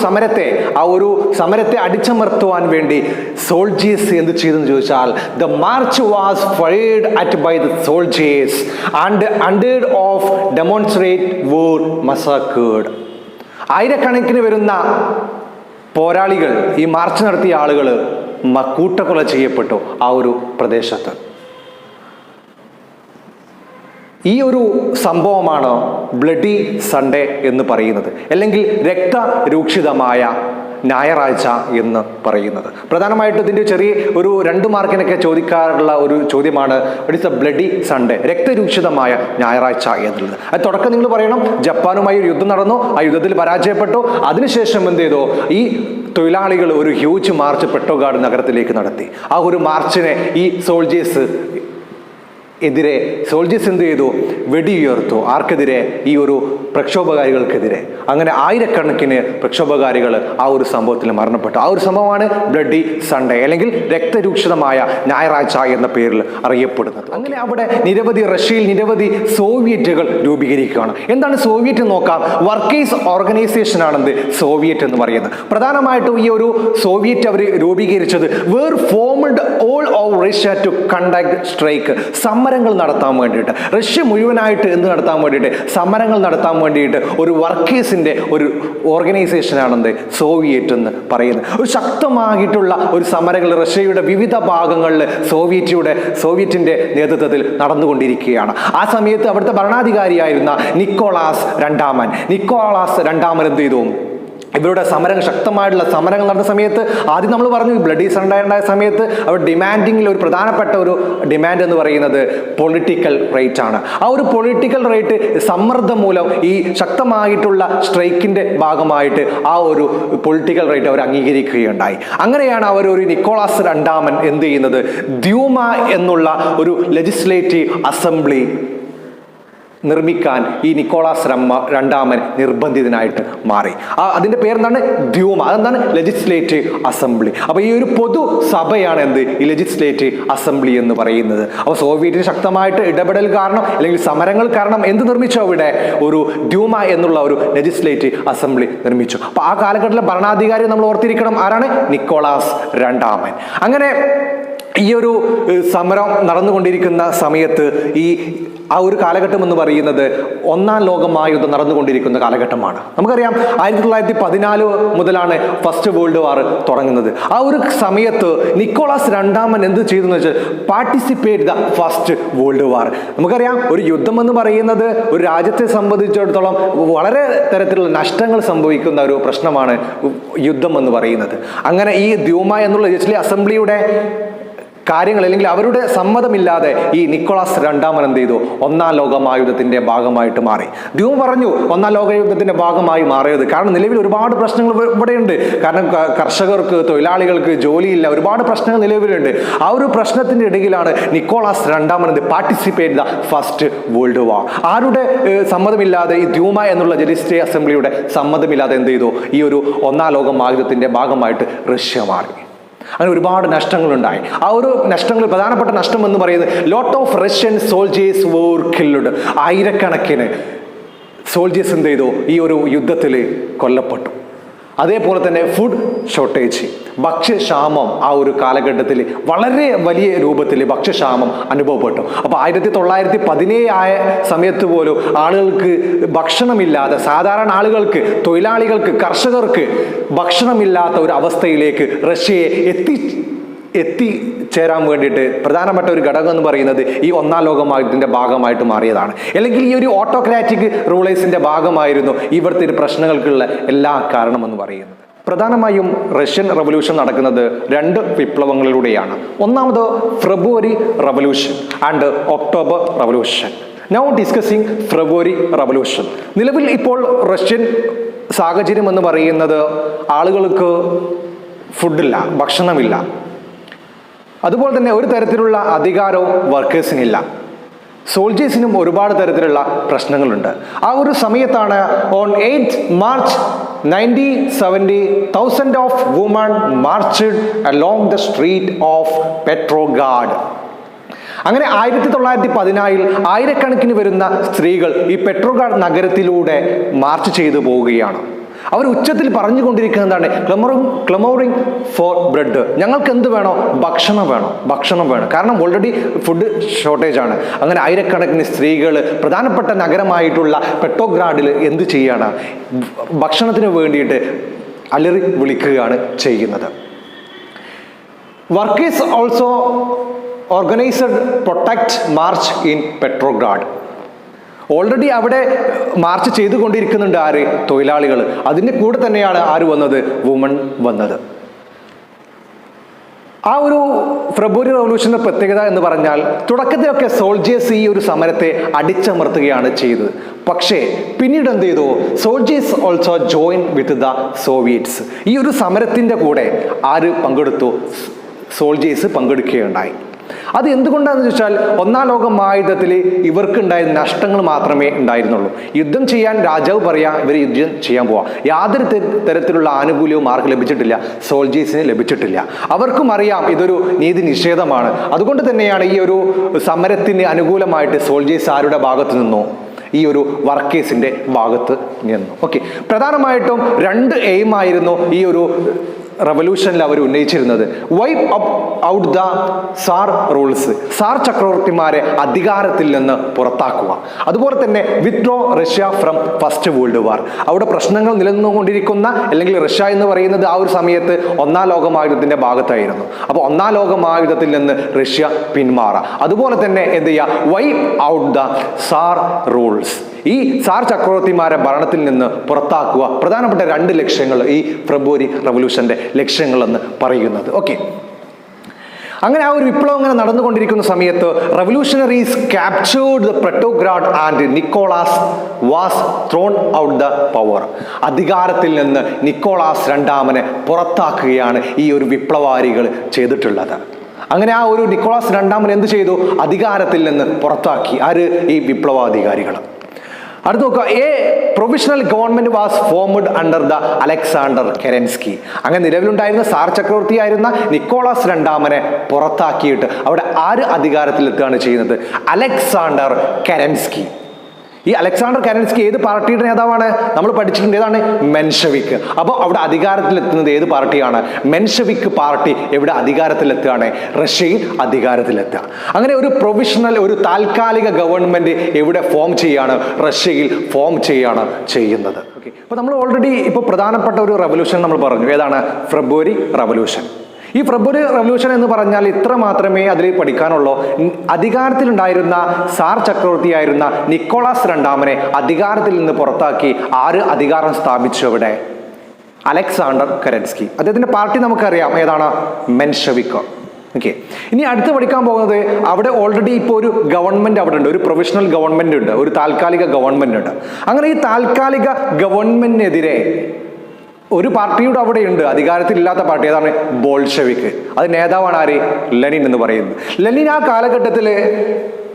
സമരത്തെ അടിച്ചമർത്തുവാൻ വേണ്ടി സോൾജേഴ്സ് എന്ത് ചെയ്തെന്ന് ചോദിച്ചാൽ, the march was fired at by the soldiers and hundred of demonstrate were massacred. ആയിരക്കണക്കിന് വരുന്ന പോരാളികൾ, ഈ മാർച്ച് നടത്തിയ ആളുകൾ കൂട്ടക്കൊല ചെയ്യപ്പെട്ടു ആ ഒരു പ്രദേശത്ത്. ഈ ഒരു സംഭവമാണ് ബ്ലഡി സൺഡേ എന്ന് പറയുന്നത്, അല്ലെങ്കിൽ രക്തരൂക്ഷിതമായ ഞായറാഴ്ച എന്ന് പറയുന്നത്. പ്രധാനമായിട്ടും ഇതിൻ്റെ ചെറിയ ഒരു 2 മാർക്കിനൊക്കെ ചോദിക്കാറുള്ള ഒരു ചോദ്യമാണ് it is a bloody Sunday, രക്തരൂക്ഷിതമായ ഞായറാഴ്ച എന്നുള്ളത്. അത് തുടക്കം നിങ്ങൾ പറയണം, ജപ്പാനുമായി ഒരു യുദ്ധം നടന്നു, ആ യുദ്ധത്തിൽ പരാജയപ്പെട്ടു. അതിനുശേഷം എന്ത് ചെയ്തു? ഈ തൊഴിലാളികൾ ഒരു ഹ്യൂജ് മാർച്ച് പെട്രോഗാഡ് നഗരത്തിലേക്ക് നടത്തി. ആ ഒരു മാർച്ചിനെ ഈ സോൾജേഴ്സ് എന്ത് ചെയ്തു? വെടിയുയർത്തു. ആർക്കെതിരെ? ഈ ഒരു പ്രക്ഷോഭകാരികൾക്കെതിരെ. അങ്ങനെ ആയിരക്കണക്കിന് പ്രക്ഷോഭകാരികൾ ആ ഒരു സംഭവത്തിൽ മരണപ്പെട്ടു. ആ ഒരു സംഭവമാണ് ബ്ലഡി സൺഡേ, അല്ലെങ്കിൽ രക്തരൂക്ഷിതമായ ഞായറാഴ്ച എന്ന പേരിൽ അറിയപ്പെടുന്നത്. അങ്ങനെ അവിടെ റഷ്യയിൽ നിരവധി സോവിയറ്റുകൾ രൂപീകരിക്കുകയാണ്. എന്താണ് സോവിയറ്റ് നോക്കാം. വർക്കേഴ്സ് ഓർഗനൈസേഷൻ ആണെന്ത് സോവിയറ്റ് എന്ന് പറയുന്നത്. പ്രധാനമായിട്ടും ഈ ഒരു സോവിയറ്റ് അവർ രൂപീകരിച്ചത് were formed all over Russia to conduct strike, സമരങ്ങൾ നടത്താൻ വേണ്ടിയിട്ട്. റഷ്യ മുഴുവനായിട്ട് എന്ത് നടത്താൻ വേണ്ടിയിട്ട്? സമരങ്ങൾ നടത്താൻ വേണ്ടിയിട്ട് ഒരു വർക്കേഴ്സിന്റെ ഒരു ഓർഗനൈസേഷനാണെന്ത് സോവിയറ്റ് എന്ന് പറയുന്നത്. ഒരു ശക്തമായിട്ടുള്ള ഒരു സമരങ്ങൾ റഷ്യയുടെ വിവിധ ഭാഗങ്ങളിൽ സോവിയറ്റിന്റെ നേതൃത്വത്തിൽ നടന്നുകൊണ്ടിരിക്കുകയാണ്. ആ സമയത്ത് അവിടുത്തെ ഭരണാധികാരിയായിരുന്ന നിക്കോളാസ് രണ്ടാമൻ എന്ത് ചെയ്തു? ഇവരുടെ ശക്തമായിട്ടുള്ള സമരങ്ങൾ നടന്ന സമയത്ത് ആദ്യം നമ്മൾ പറഞ്ഞു ബ്ലഡി സൺഡേ ഉണ്ടായ സമയത്ത് അവർ ഡിമാൻഡിങ്ങിൽ ഒരു പ്രധാനപ്പെട്ട ഒരു ഡിമാൻഡ് എന്ന് പറയുന്നത് പൊളിറ്റിക്കൽ റൈറ്റ് ആണ്. ആ ഒരു പൊളിറ്റിക്കൽ റൈറ്റ് സമ്മർദ്ദം മൂലം ഈ ശക്തമായിട്ടുള്ള സ്ട്രൈക്കിന്റെ ഭാഗമായിട്ട് ആ ഒരു പൊളിറ്റിക്കൽ റൈറ്റ് അവർ അംഗീകരിക്കുകയുണ്ടായി. അങ്ങനെയാണ് അവർ ഒരു നിക്കോളാസ് രണ്ടാമൻ എന്ത് ചെയ്യുന്നത്? ദ്യൂമ എന്നുള്ള ഒരു ലെജിസ്ലേറ്റീവ് അസംബ്ലി നിർമ്മിക്കാൻ ഈ നിക്കോളാസ് രണ്ടാമൻ നിർബന്ധിതനായിട്ട് മാറി. അതിന്റെ പേരെന്താണ്? ദ്യൂമ. അതെന്താണ്? Legislative assembly. അപ്പൊ ഈ ഒരു പൊതു സഭയാണ് ഈ ലെജിസ്ലേറ്റീവ് അസംബ്ലി എന്ന് പറയുന്നത്. അപ്പൊ സോവിയറ്റിന് ശക്തമായിട്ട് ഇടപെടൽ കാരണം, അല്ലെങ്കിൽ സമരങ്ങൾ കാരണം എന്ത് നിർമ്മിച്ചു? അവിടെ ഒരു ദ്യൂമ എന്നുള്ള ഒരു ലെജിസ്ലേറ്റീവ് അസംബ്ലി നിർമ്മിച്ചു. അപ്പൊ ആ കാലഘട്ടത്തിലെ ഭരണാധികാരി നമ്മൾ ഓർത്തിരിക്കണം, ആരാണ്? നിക്കോളാസ് രണ്ടാമൻ. അങ്ങനെ ഈ ഒരു സമരം നടന്നുകൊണ്ടിരിക്കുന്ന സമയത്ത് ഈ ആ ഒരു കാലഘട്ടം എന്ന് പറയുന്നത് ഒന്നാം ലോകമഹായുദ്ധം നടന്നുകൊണ്ടിരിക്കുന്ന കാലഘട്ടമാണ്. നമുക്കറിയാം 1914 മുതലാണ് ഫസ്റ്റ് വേൾഡ് വാർ തുടങ്ങുന്നത്. ആ ഒരു സമയത്ത് നിക്കോളാസ് രണ്ടാമൻ എന്ത് ചെയ്തു എന്ന് വെച്ചാൽ പാർട്ടിസിപ്പേറ്റ് ദ ഫസ്റ്റ് വേൾഡ് വാർ. നമുക്കറിയാം ഒരു യുദ്ധം എന്ന് പറയുന്നത് ഒരു രാജ്യത്തെ സംബന്ധിച്ചിടത്തോളം വളരെ തരത്തിലുള്ള നഷ്ടങ്ങൾ സംഭവിക്കുന്ന ഒരു പ്രശ്നമാണ് യുദ്ധം എന്ന് പറയുന്നത്. അങ്ങനെ ഈ ദ്യൂമ എന്നുള്ള ലെജിസ്ലേറ്റീവ് അസംബ്ലിയുടെ കാര്യങ്ങൾ അല്ലെങ്കിൽ അവരുടെ സമ്മതമില്ലാതെ ഈ നിക്കോളാസ് രണ്ടാമൻ എന്ത് ചെയ്തു? ഒന്നാം ലോക മഹായുദ്ധത്തിന്റെ ഭാഗമായിട്ട് മാറി. ദ്യൂമ പറഞ്ഞു ഒന്നാം ലോക യുദ്ധത്തിന്റെ ഭാഗമായി മാറിയത് കാരണം നിലവിൽ ഒരുപാട് പ്രശ്നങ്ങൾ ഇവിടെയുണ്ട്. കാരണം കർഷകർക്ക്, തൊഴിലാളികൾക്ക് ജോലിയില്ല, ഒരുപാട് പ്രശ്നങ്ങൾ നിലവിലുണ്ട്. ആ ഒരു പ്രശ്നത്തിന്റെ ഇടയിലാണ് നിക്കോളാസ് രണ്ടാമൻ പാർട്ടിസിപ്പേറ്റ് ദ ഫസ്റ്റ് വേൾഡ് വാർ. ആരുടെ സമ്മതമില്ലാതെ, ഈ ദ്യൂമ എന്നുള്ള ലെജിസ്ലേറ്റീവ് അസംബ്ലിയുടെ സമ്മതമില്ലാതെ എന്ത് ചെയ്തു? ഈ ഒരു ഒന്നാം ലോക മഹായുദ്ധത്തിന്റെ ഭാഗമായിട്ട് റഷ്യ മാറി. അങ്ങനെ ഒരുപാട് നഷ്ടങ്ങളുണ്ടായി. ആ ഒരു നഷ്ടങ്ങളിൽ പ്രധാനപ്പെട്ട നഷ്ടം എന്ന് പറയുന്നത് lot of Russian soldiers war killed. ആയിരക്കണക്കിന് സോൾജേഴ്സ് എന്ത് ചെയ്തു? ഈ ഒരു യുദ്ധത്തിൽ കൊല്ലപ്പെട്ടു. അതേപോലെ തന്നെ ഫുഡ് ഷോർട്ടേജ്, ഭക്ഷ്യക്ഷാമം ആ ഒരു കാലഘട്ടത്തിൽ വളരെ വലിയ രൂപത്തിൽ ഭക്ഷ്യക്ഷാമം അനുഭവപ്പെട്ടു. അപ്പോൾ 1917 ആയ സമയത്ത് പോലും ആളുകൾക്ക് ഭക്ഷണമില്ലാതെ, സാധാരണ ആളുകൾക്ക്, തൊഴിലാളികൾക്ക്, കർഷകർക്ക് ഭക്ഷണമില്ലാത്ത ഒരു അവസ്ഥയിലേക്ക് റഷ്യയെ എത്തിച്ചേരാൻ വേണ്ടിയിട്ട് പ്രധാനപ്പെട്ട ഒരു ഘടകം എന്ന് പറയുന്നത് ഈ ഒന്നാം ലോക മഹായുദ്ധത്തിന്റെ ഭാഗമായിട്ട് മാറിയതാണ്. അല്ലെങ്കിൽ ഈ ഒരു ഓട്ടോക്രാറ്റിക് റൂളേഴ്സിന്റെ ഭാഗമായിരുന്നു ഇവിടുത്തെ ഒരു പ്രശ്നങ്ങൾക്കുള്ള എല്ലാ കാരണമെന്ന് പറയുന്നത്. പ്രധാനമായും റഷ്യൻ റവല്യൂഷൻ നടക്കുന്നത് 2 വിപ്ലവങ്ങളിലൂടെയാണ്. ഒന്നാമത് February revolution and October revolution. Now discussing February revolution. നിലവിൽ ഇപ്പോൾ റഷ്യൻ സാഹചര്യം എന്ന് പറയുന്നത് ആളുകൾക്ക് ഫുഡില്ല, ഭക്ഷണമില്ല. അതുപോലെ തന്നെ ഒരു തരത്തിലുള്ള അധികാരവും വർക്കേഴ്സിനില്ല. സോൾജേഴ്സിനും ഒരുപാട് തരത്തിലുള്ള പ്രശ്നങ്ങളുണ്ട്. ആ ഒരു സമയത്താണ് on 8 March 1970 thousands of women marched along the street of Petrograd. അങ്ങനെ 1914 ആയിരക്കണക്കിന് വരുന്ന സ്ത്രീകൾ ഈ പെട്രോഗ്രാഡ് നഗരത്തിലൂടെ മാർച്ച് ചെയ്തു പോവുകയാണ്. അവർ ഉച്ചത്തിൽ പറഞ്ഞുകൊണ്ടിരിക്കുന്നതാണ് ക്ലമോറിംഗ് ഫോർ ബ്രെഡ്. ഞങ്ങൾക്ക് എന്ത് വേണോ? ഭക്ഷണം വേണം. കാരണം ഓൾറെഡി ഫുഡ് ഷോർട്ടേജ് ആണ്. അങ്ങനെ ആയിരക്കണക്കിന് സ്ത്രീകൾ പ്രധാനപ്പെട്ട നഗരമായിട്ടുള്ള പെട്രോഗ്രാഡിൽ എന്ത് ചെയ്യാണ്? ഭക്ഷണത്തിന് വേണ്ടിയിട്ട് അലറി വിളിക്കുകയാണ് ചെയ്യുന്നത്. Workers also organised protect March in Petrograd. Already അവിടെ മാർച്ച് ചെയ്തുകൊണ്ടിരിക്കുന്നുണ്ട് ആര്? തൊഴിലാളികൾ. അതിൻ്റെ കൂടെ തന്നെയാണ് ആര് വന്നത്? വുമൺ വന്നത്. ആ ഒരു ഫെബ്രുവരി റവല്യൂഷന്റെ പ്രത്യേകത എന്ന് പറഞ്ഞാൽ തുടക്കത്തിലൊക്കെ സോൾജേഴ്സ് ഈ ഒരു സമരത്തെ അടിച്ചമർത്തുകയാണ് ചെയ്തത്. പക്ഷേ പിന്നീട് എന്ത് ചെയ്തു? Soldiers also join with the Soviets. ഈ ഒരു സമരത്തിൻ്റെ കൂടെ ആര് പങ്കെടുത്തു? സോൾജേഴ്സ് പങ്കെടുക്കുകയുണ്ടായി. അത് എന്തുകൊണ്ടാണെന്ന് ചോദിച്ചാൽ ഒന്നാം ലോക മഹായുദ്ധത്തിൽ ഇവർക്കുണ്ടായ നഷ്ടങ്ങൾ മാത്രമേ ഉണ്ടായിരുന്നുള്ളൂ. യുദ്ധം ചെയ്യാൻ രാജാവ് പറയാ, ഇവർ യുദ്ധം ചെയ്യാൻ പോവാ. യാതൊരു തരത്തിലുള്ള ആനുകൂല്യവും ആർക്ക് ലഭിച്ചിട്ടില്ല? സോൾജേഴ്സിന് ലഭിച്ചിട്ടില്ല. അവർക്കും അറിയാം ഇതൊരു നീതി നിഷേധമാണ്. അതുകൊണ്ട് തന്നെയാണ് ഈ ഒരു സമരത്തിന് അനുകൂലമായിട്ട് സോൾജേഴ്സ് ആരുടെ ഭാഗത്ത് നിന്നോ? ഈ ഒരു വർക്കേഴ്സിന്റെ ഭാഗത്ത് നിന്നു. ഓക്കെ, പ്രധാനമായിട്ടും 2 എയിം ആയിരുന്നു ഈ ഒരു റവല്യൂഷനിൽ അവർ ഉന്നയിച്ചിരുന്നത്. Wipe out the tsar rules, tsar ചക്രവർത്തിമാരെ അധികാരത്തിൽ നിന്ന് പുറത്താക്കുക. അതുപോലെ തന്നെ withdraw Russia from first world war. അവിടെ പ്രശ്നങ്ങൾ നിലനിന്നുകൊണ്ടിരിക്കുന്ന, അല്ലെങ്കിൽ റഷ്യ എന്ന് പറയുന്നത് ആ ഒരു സമയത്ത് ഒന്നാം ലോക മഹായുദ്ധത്തിന്റെ ഭാഗത്തായിരുന്നു. അപ്പോൾ ഒന്നാം ലോക മഹായുദ്ധത്തിൽ നിന്ന് റഷ്യ പിന്മാറുക. അതുപോലെ തന്നെ എന്ത് ചെയ്യുക? Wipe out the tsar rules, ഈ സാർ ചക്രവർത്തിമാരെ ഭരണത്തിൽ നിന്ന് പുറത്താക്കുക. പ്രധാനപ്പെട്ട 2 ലക്ഷ്യങ്ങൾ ഈ ഫെബ്രുവരി റവല്യൂഷന്റെ ലക്ഷ്യങ്ങളെന്ന് പറയുന്നത്. ഓക്കെ, അങ്ങനെ ആ ഒരു വിപ്ലവം ഇങ്ങനെ നടന്നുകൊണ്ടിരിക്കുന്ന സമയത്ത് revolutionaries captured the Petrograd and Nicholas was thrown out the power. അധികാരത്തിൽ നിന്ന് നിക്കോളാസ് രണ്ടാമനെ പുറത്താക്കുകയാണ് ഈ ഒരു വിപ്ലവകാരികൾ ചെയ്തിട്ടുള്ളത്. അങ്ങനെ ആ ഒരു നിക്കോളാസ് രണ്ടാമൻ എന്ത് ചെയ്തു? അധികാരത്തിൽ നിന്ന് പുറത്താക്കി. ആര്? ഈ വിപ്ലവാധികാരികൾ. അടുത്ത് നോക്കുക, provisional government was formed under the Alexander Kerensky. അങ്ങനെ നിലവിലുണ്ടായിരുന്ന സാർ ചക്രവർത്തിയായിരുന്ന നിക്കോളാസ് രണ്ടാമനെ പുറത്താക്കിയിട്ട് അവിടെ ആര് അധികാരത്തിലെത്തുകയാണ് ചെയ്യുന്നത്? Alexander Kerensky. ഈ അലക്സാണ്ടർ കെരൻസ്കി ഏത് പാർട്ടിയുടെ നേതാവാണ്? നമ്മൾ പഠിച്ചിട്ടുണ്ട്, ഏതാണ്? മെൻഷെവിക്. അപ്പോൾ അവിടെ അധികാരത്തിലെത്തുന്നത് ഏത് പാർട്ടിയാണ്? മെൻഷെവിക് പാർട്ടി എവിടെ അധികാരത്തിലെത്തുകയാണ്? റഷ്യയിൽ അധികാരത്തിലെത്തുക. അങ്ങനെ ഒരു പ്രൊവിഷണൽ, ഒരു താൽക്കാലിക ഗവൺമെന്റ് എവിടെ ഫോം ചെയ്യാണ്? റഷ്യയിൽ ഫോം ചെയ്യാണ് ചെയ്യുന്നത്. ഓക്കെ, അപ്പോൾ നമ്മൾ ഓൾറെഡി ഇപ്പോൾ പ്രധാനപ്പെട്ട ഒരു റവല്യൂഷൻ നമ്മൾ പറഞ്ഞു, ഏതാണ്? February revolution. ഈ ഫെബ്രുവരി റവല്യൂഷൻ എന്ന് പറഞ്ഞാൽ ഇത്ര മാത്രമേ അതിൽ പഠിക്കാനുള്ളൂ. അധികാരത്തിലുണ്ടായിരുന്ന സാർ ചക്രവർത്തിയായിരുന്ന നിക്കോളാസ് രണ്ടാമനെ അധികാരത്തിൽ നിന്ന് പുറത്താക്കി ആര് അധികാരം സ്ഥാപിച്ചു അവിടെ? Alexander Kerensky. അദ്ദേഹത്തിന്റെ പാർട്ടി നമുക്കറിയാം, ഏതാണ്? മെൻഷെവിക്. ഓക്കെ, ഇനി അടുത്ത് പഠിക്കാൻ പോകുന്നത്, അവിടെ ഓൾറെഡി ഇപ്പോൾ ഒരു ഗവൺമെന്റ് അവിടെ ഉണ്ട്, ഒരു പ്രൊവിഷണൽ ഗവൺമെന്റ് ഉണ്ട്, ഒരു താൽക്കാലിക ഗവൺമെന്റ് ഉണ്ട്. അങ്ങനെ ഈ താൽക്കാലിക ഗവൺമെന്റിനെതിരെ ഒരു പാർട്ടിയുടെ അവിടെയുണ്ട്, അധികാരത്തിലില്ലാത്ത പാർട്ടി, ഏതാണ്? ബോൾഷെവിക്. അത് നേതാവാണ് ആര്? ലെനിൻ എന്ന് പറയുന്നത്. ലെനിൻ ആ കാലഘട്ടത്തിൽ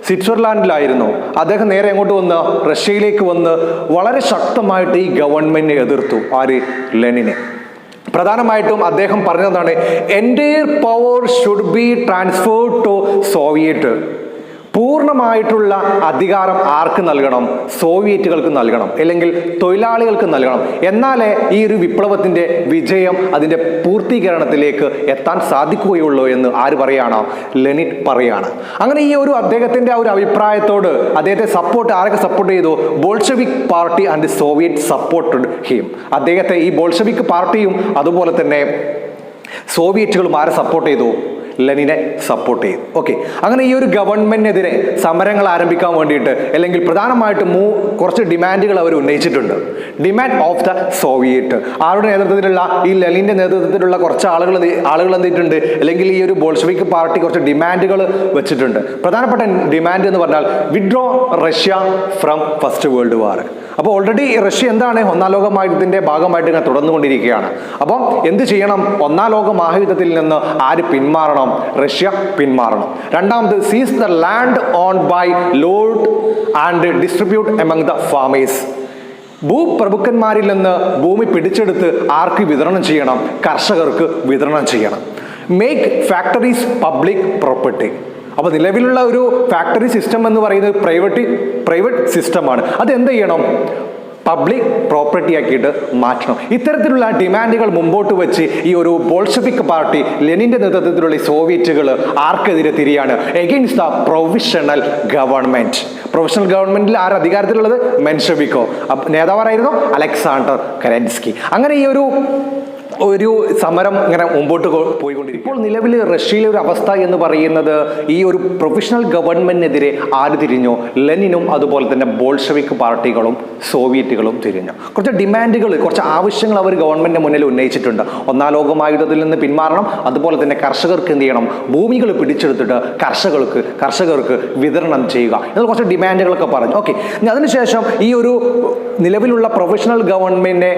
സ്വിറ്റ്സർലാൻഡിലായിരുന്നു. അദ്ദേഹം നേരെ എങ്ങോട്ട് വന്ന്? റഷ്യയിലേക്ക് വന്ന് വളരെ ശക്തമായിട്ട് ഈ ഗവൺമെന്റിനെ എതിർത്തു. ആര്? ലെനിനെ. പ്രധാനമായിട്ടും അദ്ദേഹം പറഞ്ഞതാണ്, entire power should be transferred to soviet. പൂർണ്ണമായിട്ടുള്ള അധികാരം ആർക്ക് നൽകണം? സോവിയറ്റുകൾക്ക് നൽകണം, അല്ലെങ്കിൽ തൊഴിലാളികൾക്ക് നൽകണം. എന്നാലേ ഈ ഒരു വിപ്ലവത്തിന്റെ വിജയം, അതിന്റെ പൂർത്തീകരണത്തിലേക്ക് എത്താൻ സാധിക്കുകയുള്ളൂ എന്ന് ആര് പറയാണ്? ലെനിൻ പറയാണ്. അങ്ങനെ ഈ ഒരു അദ്ദേഹത്തിന്റെ ആ ഒരു അഭിപ്രായത്തോട് അദ്ദേഹത്തെ ആരൊക്കെ സപ്പോർട്ട് ചെയ്തു? Bolshevik party and Soviet supported him. അദ്ദേഹത്തെ ഈ ബോൾഷെവിക് പാർട്ടിയും അതുപോലെ തന്നെ സോവിയറ്റുകളും ആരെ സപ്പോർട്ട് ചെയ്തു? ലെനിനെ സപ്പോർട്ട് ചെയ്തു. ഓക്കെ, അങ്ങനെ ഈ ഒരു ഗവൺമെന്റിനെതിരെ സമരങ്ങൾ ആരംഭിക്കാൻ വേണ്ടിയിട്ട്, അല്ലെങ്കിൽ പ്രധാനമായിട്ടും കുറച്ച് ഡിമാൻഡുകൾ അവർ ഉന്നയിച്ചിട്ടുണ്ട്. Demand of the Soviet. ആരുടെ നേതൃത്വത്തിലുള്ള? ഈ ലെനിന്റെ നേതൃത്വത്തിലുള്ള കുറച്ച് ആളുകൾ എന്തിട്ടുണ്ട്, അല്ലെങ്കിൽ ഈ ഒരു ബോൾഷെവിക് പാർട്ടി കുറച്ച് ഡിമാൻഡുകൾ വെച്ചിട്ടുണ്ട്. പ്രധാനപ്പെട്ട ഡിമാൻഡ് എന്ന് പറഞ്ഞാൽ withdraw Russia from first world വാർ. അപ്പോൾ ഓൾറെഡി റഷ്യ എന്താണ്? ഒന്നാം ലോക മഹായുദ്ധത്തിന്റെ ഭാഗമായിട്ട് ഇങ്ങനെ തുടർന്നുകൊണ്ടിരിക്കുകയാണ്. അപ്പം എന്ത് ചെയ്യണം? ഒന്നാം ലോക മഹായുദ്ധത്തിൽ നിന്ന് ആര് പിന്മാറണം? റഷ്യ പിന്മാറണം. രണ്ടാമത്, seize the land own by lord and distribute among the farmers. ഭൂപ്രഭുക്കന്മാരിൽ നിന്ന് ഭൂമി പിടിച്ചെടുത്ത് ആർക്ക് വിതരണം ചെയ്യണം? കർഷകർക്ക് വിതരണം ചെയ്യണം. Make factories public property. അപ്പൊ നിലവിലുള്ള ഒരു ഫാക്ടറി സിസ്റ്റം എന്ന് പറയുന്നത് പ്രൈവറ്റ് സിസ്റ്റമാണ്. അത് എന്ത് ചെയ്യണം? പബ്ലിക് പ്രോപ്പർട്ടി ആക്കിയിട്ട് മാറ്റണം. ഇത്തരത്തിലുള്ള ഡിമാൻഡുകൾ മുമ്പോട്ട് വെച്ച് ഈ ഒരു ബോൾഷെവിക് പാർട്ടി, ലെനിന്റെ നേതൃത്വത്തിലുള്ള സോവിയറ്റുകൾ ആർക്കെതിരെ തിരിയാണ്? Against the provisional government. Provisional ഗവൺമെന്റിൽ ആര് അധികാരത്തിലുള്ളത്? മെൻഷെവിക്കോ. നേതാവാരായിരുന്നു? Alexander Kerensky. അങ്ങനെ ഈ ഒരു സമരം ഇങ്ങനെ മുമ്പോട്ട് പോയിക്കൊണ്ടിരിക്കും. ഇപ്പോൾ നിലവിൽ റഷ്യയിലെ ഒരു അവസ്ഥ എന്ന് പറയുന്നത്, ഈ ഒരു പ്രൊഫഷണൽ ഗവൺമെന്റിനെതിരെ ആര് തിരിഞ്ഞു? ലെനിനും അതുപോലെ തന്നെ ബോൾഷെവിക് പാർട്ടികളും സോവിയറ്റുകളും തിരിഞ്ഞു. കുറച്ച് ഡിമാൻഡുകൾ, കുറച്ച് ആവശ്യങ്ങൾ അവർ ഗവൺമെന്റിന് മുന്നിൽ ഉന്നയിച്ചിട്ടുണ്ട്. ഒന്നാം ലോക മഹായുദ്ധത്തിൽ നിന്ന് പിന്മാറണം, അതുപോലെ തന്നെ കർഷകർക്ക് എന്ത് ചെയ്യണം? ഭൂമികൾ പിടിച്ചെടുത്തിട്ട് കർഷകർക്ക് വിതരണം ചെയ്യുക എന്നുള്ള കുറച്ച് ഡിമാൻഡുകളൊക്കെ പറഞ്ഞു. ഓക്കെ, അതിനുശേഷം ഈ ഒരു നിലവിലുള്ള പ്രൊഫഷണൽ ഗവൺമെന്റിനെ